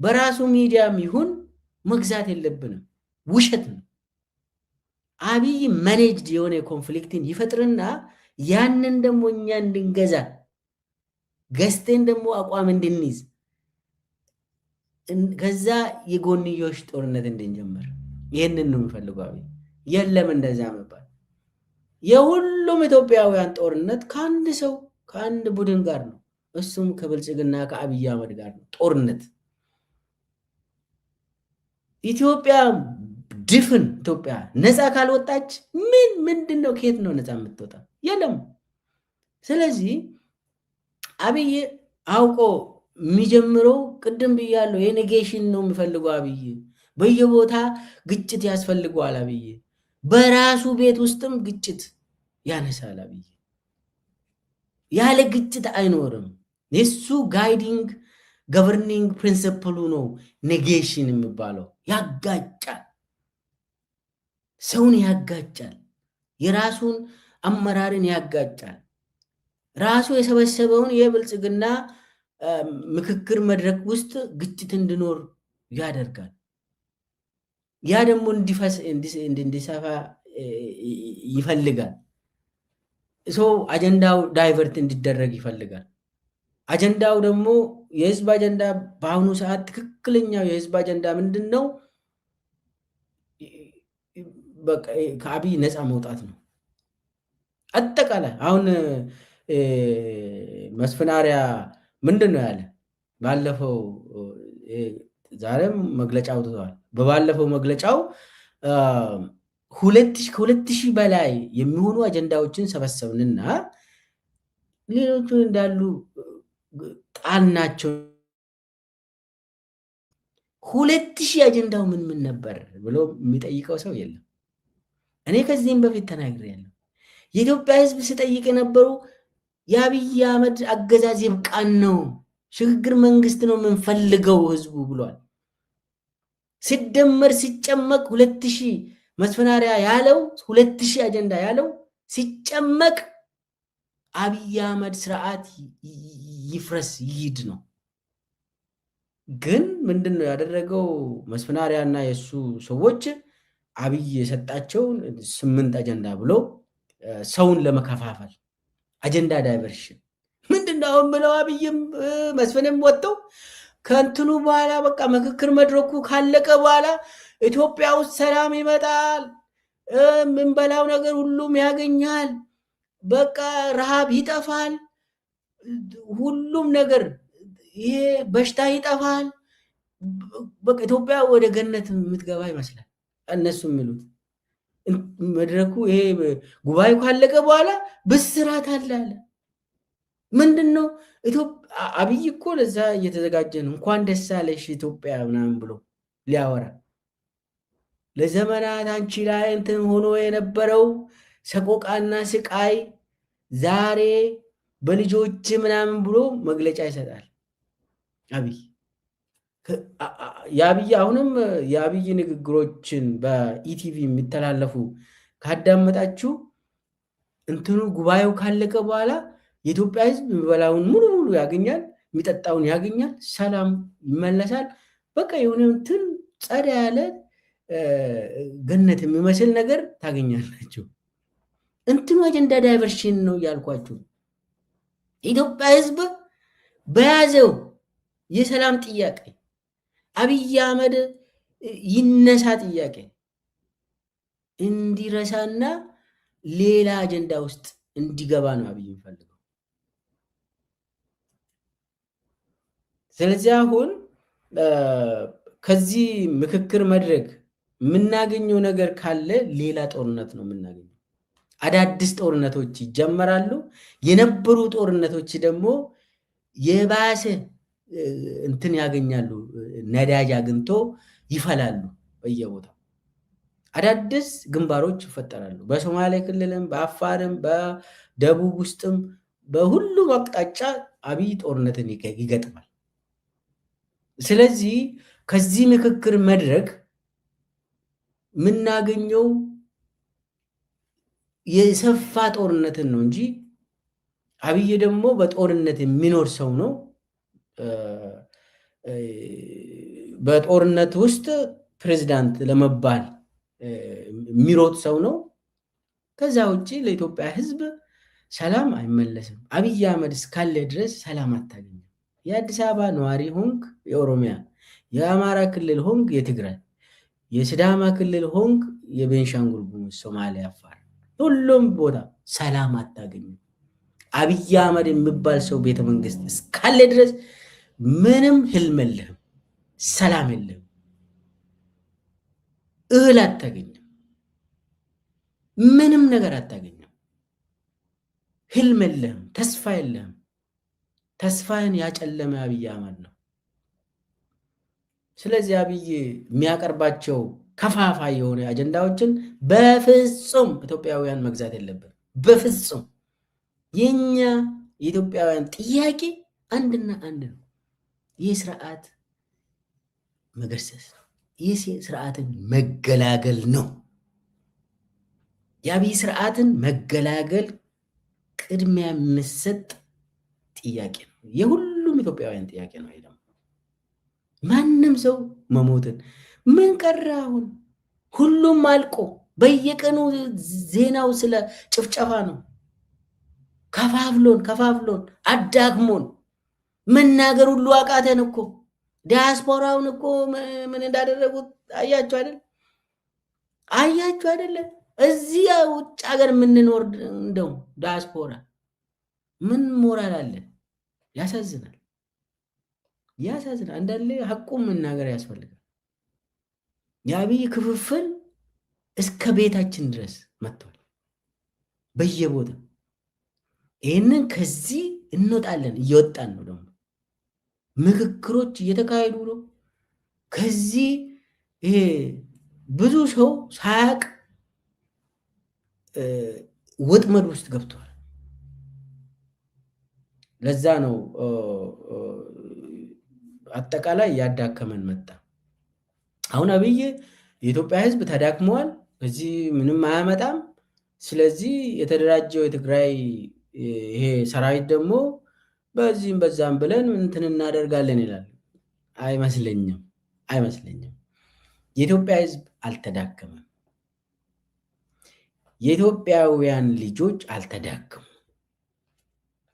በራሱ ሚዲያም ይሁን መግዛት የለብንም፣ ውሸት ነው። አብይ ማኔጅድ የሆነ ኮንፍሊክትን ይፈጥርና ያንን ደግሞ እኛ እንድንገዛ ገዝተን ደግሞ አቋም እንድንይዝ ከዛ የጎንዮሽ ጦርነት እንድንጀምር ይህንን ነው የሚፈልገው አብይ። የለም እንደዛ መባል። የሁሉም ኢትዮጵያውያን ጦርነት ከአንድ ሰው ከአንድ ቡድን ጋር ነው፣ እሱም ከብልጽግና ከአብይ አህመድ ጋር ነው ጦርነት። ኢትዮጵያ ድፍን ኢትዮጵያ ነፃ ካልወጣች ምንድን ነው? ከየት ነው ነፃ የምትወጣ? የለም። ስለዚህ አብይ አውቆ የሚጀምረው ቅድም ብያለሁ፣ የኔጌሽን ነው የሚፈልገው አብይ። በየቦታ ግጭት ያስፈልገዋል አብይ። በራሱ ቤት ውስጥም ግጭት ያነሳል አብይ። ያለ ግጭት አይኖርም። የሱ ጋይዲንግ ገቨርኒንግ ፕሪንሲፕሉ ነው ኔጌሽን የሚባለው። ያጋጫል፣ ሰውን ያጋጫል፣ የራሱን አመራርን ያጋጫል። ራሱ የሰበሰበውን የብልጽግና ምክክር መድረክ ውስጥ ግጭት እንዲኖር ያደርጋል። ያ ደግሞ እንዲሰፋ ይፈልጋል። ሰው አጀንዳው ዳይቨርት እንዲደረግ ይፈልጋል። አጀንዳው ደግሞ የህዝብ አጀንዳ በአሁኑ ሰዓት ትክክለኛው የህዝብ አጀንዳ ምንድን ነው? ከአብይ ነፃ መውጣት ነው። አጠቃላይ አሁን መስፍን አርአያ ምንድን ነው ያለ? ባለፈው ዛሬም መግለጫ አውጥተዋል። በባለፈው መግለጫው ከ2000 በላይ የሚሆኑ አጀንዳዎችን ሰበሰብንና ሌሎቹን እንዳሉ ጣልናቸው። 2000 አጀንዳው ምን ነበር ብሎ የሚጠይቀው ሰው የለም። እኔ ከዚህም በፊት ተናግሬያለሁ። የኢትዮጵያ ህዝብ ሲጠይቅ የነበሩ የአብይ አህመድ አገዛዝ ይብቃን ነው፣ ሽግግር መንግስት ነው የምንፈልገው ህዝቡ ብሏል። ሲደመር ሲጨመቅ 2000 መስፍን አርአያ ያለው 2000 አጀንዳ ያለው ሲጨመቅ አብይ አህመድ ስርዓት ይፍረስ ይሂድ ነው። ግን ምንድን ነው ያደረገው? መስፍን አርአያ እና የእሱ ሰዎች አብይ የሰጣቸውን 8 አጀንዳ ብሎ ሰውን ለመከፋፈል አጀንዳ ዳይቨርሽን ምንድን ነው ብለው አብይም መስፍንም ወጥተው ከእንትኑ በኋላ በቃ ምክክር መድረኩ ካለቀ በኋላ ኢትዮጵያ ውስጥ ሰላም ይመጣል፣ የምንበላው ነገር ሁሉም ያገኛል፣ በቃ ረሃብ ይጠፋል፣ ሁሉም ነገር ይሄ በሽታ ይጠፋል፣ በቃ ኢትዮጵያ ወደ ገነት የምትገባ ይመስላል እነሱ የሚሉት። መድረኩ ይሄ ጉባኤው ካለቀ በኋላ ብስራት አለ። ምንድነው አብይ እኮ ለዛ እየተዘጋጀ ነው። እንኳን ደስ አለሽ ኢትዮጵያ ምናምን ብሎ ሊያወራ ለዘመናት አንቺ ላይ እንትን ሆኖ የነበረው ሰቆቃና ስቃይ ዛሬ በልጆች ምናምን ብሎ መግለጫ ይሰጣል አብይ። አሁንም የአብይ ንግግሮችን በኢቲቪ የሚተላለፉ ካዳመጣችሁ እንትኑ ጉባኤው ካለቀ በኋላ የኢትዮጵያ ሕዝብ የሚበላውን ሙሉ ያገኛል፣ የሚጠጣውን ያገኛል፣ ሰላም ይመለሳል። በቃ የሆነ እንትን ጸዳ ያለ ገነት የሚመስል ነገር ታገኛላችሁ። እንትኑ አጀንዳ ዳይቨርሽን ነው ያልኳችሁ። የኢትዮጵያ ሕዝብ በያዘው የሰላም ጥያቄ አብይ አህመድ ይነሳ ጥያቄ እንዲረሳና ሌላ አጀንዳ ውስጥ እንዲገባ ነው አብይ የሚፈልገው። ስለዚህ አሁን ከዚህ ምክክር መድረክ የምናገኘው ነገር ካለ ሌላ ጦርነት ነው የምናገኘው። አዳዲስ ጦርነቶች ይጀመራሉ። የነበሩ ጦርነቶች ደግሞ የባሰ እንትን ያገኛሉ፣ ነዳጅ አግኝቶ ይፈላሉ። በየቦታው አዳዲስ ግንባሮች ይፈጠራሉ። በሶማሌ ክልልም፣ በአፋርም፣ በደቡብ ውስጥም በሁሉም አቅጣጫ አብይ ጦርነትን ይገጥማል። ስለዚህ ከዚህ ምክክር መድረክ የምናገኘው የሰፋ ጦርነትን ነው እንጂ አብይ ደግሞ በጦርነት የሚኖር ሰው ነው። በጦርነት ውስጥ ፕሬዝዳንት ለመባል የሚሮጥ ሰው ነው። ከዛ ውጭ ለኢትዮጵያ ሕዝብ ሰላም አይመለስም። አብይ አህመድ እስካለ ድረስ ሰላም አታገኝም። የአዲስ አበባ ነዋሪ ሆንክ የኦሮሚያ፣ የአማራ ክልል ሆንክ የትግራይ፣ የሲዳማ ክልል ሆንክ የቤንሻንጉል ጉሙዝ፣ ሶማሊያ፣ አፋር፣ ሁሉም ቦታ ሰላም አታገኝም። አብይ አህመድ የሚባል ሰው ቤተመንግስት እስካለ ድረስ ምንም ህልም የለህም፣ ሰላም የለህም፣ እህል አታገኝም፣ ምንም ነገር አታገኝም፣ ህልም የለህም፣ ተስፋ የለህም። ተስፋህን ያጨለመ አብይ አህመድ ነው። ስለዚህ አብይ የሚያቀርባቸው ከፋፋይ የሆነ አጀንዳዎችን በፍጹም ኢትዮጵያውያን መግዛት የለብን። በፍጹም የኛ የኢትዮጵያውያን ጥያቄ አንድና አንድ ነው። ይህ ስርዓት መገርሰስ ነው። ይህ ስርዓትን መገላገል ነው። የአብይ ስርዓትን መገላገል ቅድሚያ የሚሰጥ ጥያቄ ነው። የሁሉም ኢትዮጵያውያን ጥያቄ ነው። ደግሞ ማንም ሰው መሞትን ምን ቀረ? አሁን ሁሉም አልቆ በየቀኑ ዜናው ስለ ጭፍጨፋ ነው። ከፋፍሎን አዳግሞን መናገር ሁሉ አቃተን እኮ። ዲያስፖራውን እኮ ምን እንዳደረጉት አያችሁ አይደል? አያችሁ አይደለ? እዚህ ውጭ ሀገር የምንኖር እንደው ዲያስፖራ ምን ሞራል አለን? ያሳዝናል። አንዳንዴ ሐቁም መናገር ያስፈልጋል። የአብይ ክፍፍል እስከ ቤታችን ድረስ መጥቷል በየቦታ። ይህንን ከዚህ እንወጣለን፣ እየወጣን ነው። ደግሞ ምክክሮች እየተካሄዱ ነው። ከዚህ ይሄ ብዙ ሰው ሳያቅ ወጥመድ ውስጥ ገብቷል። ለዛ ነው አጠቃላይ ያዳከመን መጣ። አሁን አብይ የኢትዮጵያ ሕዝብ ተዳክመዋል፣ በዚህ ምንም አያመጣም። ስለዚህ የተደራጀው የትግራይ ይሄ ሰራዊት ደግሞ በዚህም በዛም ብለን እንትን እናደርጋለን ይላል። አይመስለኝም። የኢትዮጵያ ሕዝብ አልተዳከመም። የኢትዮጵያውያን ልጆች አልተዳከሙ።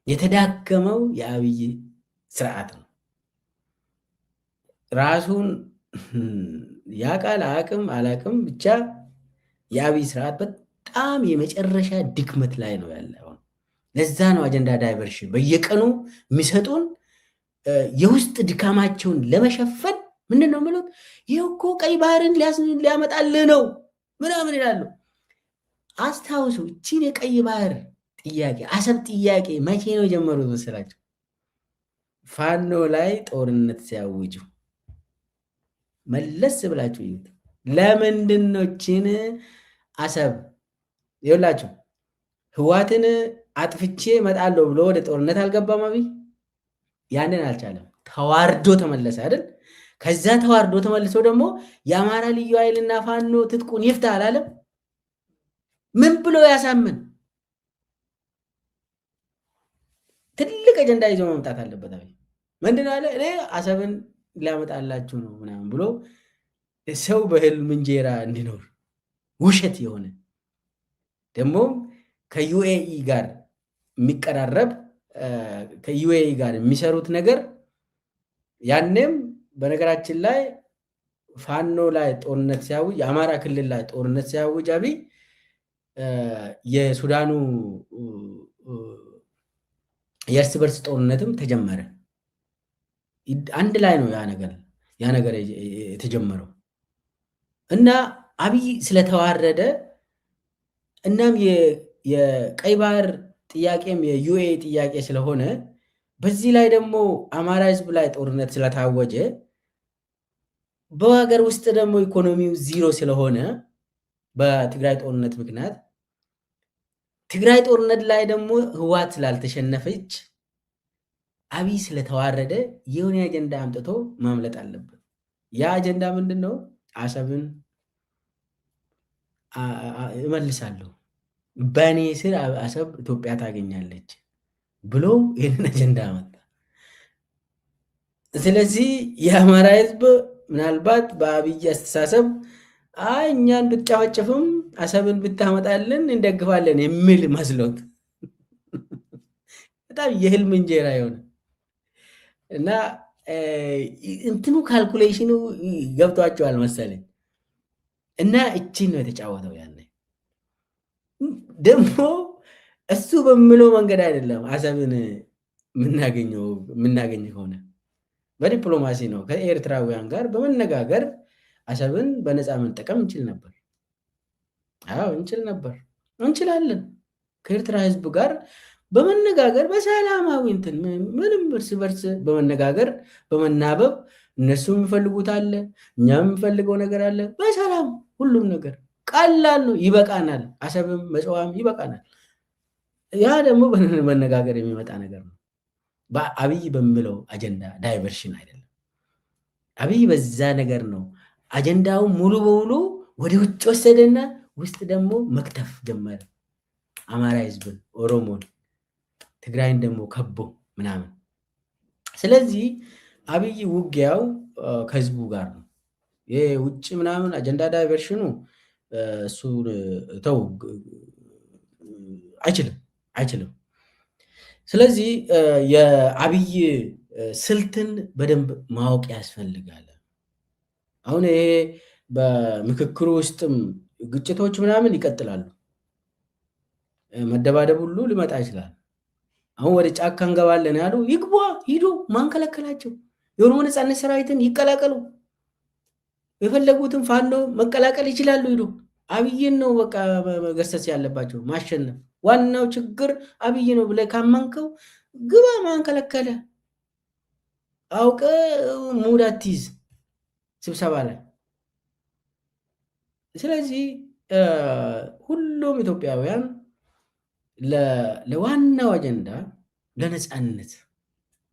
የተዳከመው የአብይ ስርዓት ነው። ራሱን ያቃል አላቅም ብቻ የአብይ ስርዓት በጣም የመጨረሻ ድክመት ላይ ነው ያለው። ለዛ ነው አጀንዳ ዳይቨርሽን በየቀኑ የሚሰጡን የውስጥ ድካማቸውን ለመሸፈን ምንድን ነው የሚሉት? ይህ እኮ ቀይ ባህርን ሊያመጣልህ ነው ምናምን ይላሉ። አስታውሱ፣ እቺን የቀይ ባህር ጥያቄ አሰብ ጥያቄ መቼ ነው የጀመሩት መሰላቸው? ፋኖ ላይ ጦርነት ሲያውጁ መለስ ብላችሁ ይዩት። ለምንድን ነው ችን አሰብ ይኸውላችሁ ህዋትን አጥፍቼ እመጣለሁ ብሎ ወደ ጦርነት አልገባም አብይ። ያንን አልቻለም። ተዋርዶ ተመለሰ አይደል? ከዛ ተዋርዶ ተመልሶ ደግሞ የአማራ ልዩ ኃይልና ፋኖ ትጥቁን ይፍታ አላለም? ምን ብሎ ያሳምን? ትልቅ አጀንዳ ይዞ መምጣት አለበት አብይ። ምንድነው አለ? እኔ አሰብን ሊያመጣላችሁ ነው ምናምን ብሎ ሰው በህልም እንጀራ እንዲኖር ውሸት የሆነ ደግሞ ከዩኤኢ ጋር የሚቀራረብ ከዩኤኢ ጋር የሚሰሩት ነገር ያንም በነገራችን ላይ ፋኖ ላይ ጦርነት ሲያውጅ የአማራ ክልል ላይ ጦርነት ሲያውጅ አብይ የሱዳኑ የእርስ በርስ ጦርነትም ተጀመረ። አንድ ላይ ነው ያ ነገር የተጀመረው እና አብይ ስለተዋረደ እናም የቀይ ባህር ጥያቄም የዩኤኢ ጥያቄ ስለሆነ በዚህ ላይ ደግሞ አማራ ህዝብ ላይ ጦርነት ስለታወጀ በሀገር ውስጥ ደግሞ ኢኮኖሚው ዚሮ ስለሆነ በትግራይ ጦርነት ምክንያት ትግራይ ጦርነት ላይ ደግሞ ህዋት ስላልተሸነፈች አብይ ስለተዋረደ የሆነ አጀንዳ አምጥቶ ማምለጥ አለበት። ያ አጀንዳ ምንድን ነው? አሰብን እመልሳለሁ፣ በእኔ ስር አሰብ ኢትዮጵያ ታገኛለች ብሎ ይህንን አጀንዳ አመጣ። ስለዚህ የአማራ ህዝብ ምናልባት በአብይ አስተሳሰብ እኛን ብትጨፈጭፍም አሰብን ብታመጣልን እንደግፋለን የሚል መስሎት በጣም የህልም እንጀራ የሆነ እና እንትኑ ካልኩሌሽኑ ገብቷቸዋል መሰለኝ። እና እቺን ነው የተጫወተው። ያለ ደግሞ እሱ በሚለው መንገድ አይደለም አሰብን የምናገኝ ከሆነ በዲፕሎማሲ ነው። ከኤርትራውያን ጋር በመነጋገር አሰብን በነፃ መጠቀም እንችል ነበር። አዎ እንችል ነበር፣ እንችላለን። ከኤርትራ ህዝብ ጋር በመነጋገር በሰላማዊ እንትን ምንም እርስ በርስ በመነጋገር በመናበብ እነሱ የሚፈልጉት አለ፣ እኛም የሚፈልገው ነገር አለ። በሰላም ሁሉም ነገር ቀላል ነው፣ ይበቃናል። አሰብም መጽዋም ይበቃናል። ያ ደግሞ በመነጋገር የሚመጣ ነገር ነው። በአብይ በሚለው አጀንዳ ዳይቨርሽን አይደለም። አብይ በዛ ነገር ነው አጀንዳው ሙሉ በሙሉ ወደ ውጭ ወሰደና ውስጥ ደግሞ መክተፍ ጀመረ። አማራ ህዝብን፣ ኦሮሞን፣ ትግራይን ደግሞ ከቦ ምናምን። ስለዚህ አብይ ውጊያው ከህዝቡ ጋር ነው። የውጭ ምናምን አጀንዳ ዳይቨርሽኑ እሱ ተው አይችልም። ስለዚህ የአብይ ስልትን በደንብ ማወቅ ያስፈልጋል። አሁን ይሄ በምክክሩ ውስጥም ግጭቶች ምናምን ይቀጥላሉ። መደባደብ ሁሉ ሊመጣ ይችላል። አሁን ወደ ጫካ እንገባለን ያሉ ይግባ፣ ሂዱ፣ ማንከለከላቸው? የኦሮሞ ነፃነት ሰራዊትን ይቀላቀሉ፣ የፈለጉትን ፋኖ መቀላቀል ይችላሉ። ሂዱ። አብይን ነው በቃ መገሰጽ ያለባቸው፣ ማሸነፍ። ዋናው ችግር አብይ ነው ብለህ ካመንከው ግባ፣ ማንከለከለ? አውቀ ሙድ አትይዝ ስብሰባ ላይ። ስለዚህ ሁሉም ኢትዮጵያውያን ለዋናው አጀንዳ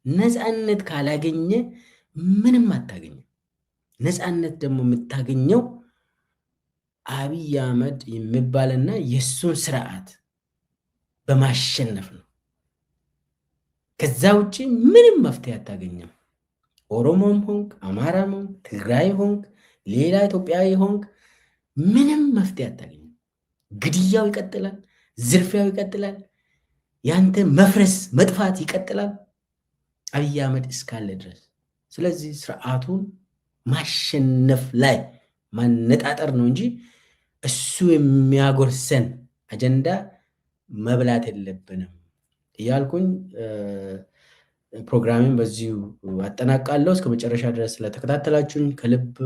ነፃነት ካላገኘ ምንም አታገኝም። ነፃነት ደግሞ የምታገኘው አብይ አህመድ የሚባልና የእሱን ስርዓት በማሸነፍ ነው። ከዛ ውጭ ምንም መፍትሄ አታገኝም። ኦሮሞም ሆንክ፣ አማራም ሆንክ፣ ትግራይ ሆንክ፣ ሌላ ኢትዮጵያዊ ሆንክ ምንም መፍትሄ አታገኝም። ግድያው ይቀጥላል፣ ዝርፊያው ይቀጥላል፣ ያንተ መፍረስ መጥፋት ይቀጥላል አብይ አህመድ እስካለ ድረስ። ስለዚህ ስርዓቱን ማሸነፍ ላይ ማነጣጠር ነው እንጂ እሱ የሚያጎርሰን አጀንዳ መብላት የለብንም እያልኩኝ ፕሮግራሜን በዚሁ አጠናቃለሁ። እስከ መጨረሻ ድረስ ስለተከታተላችሁኝ ከልብ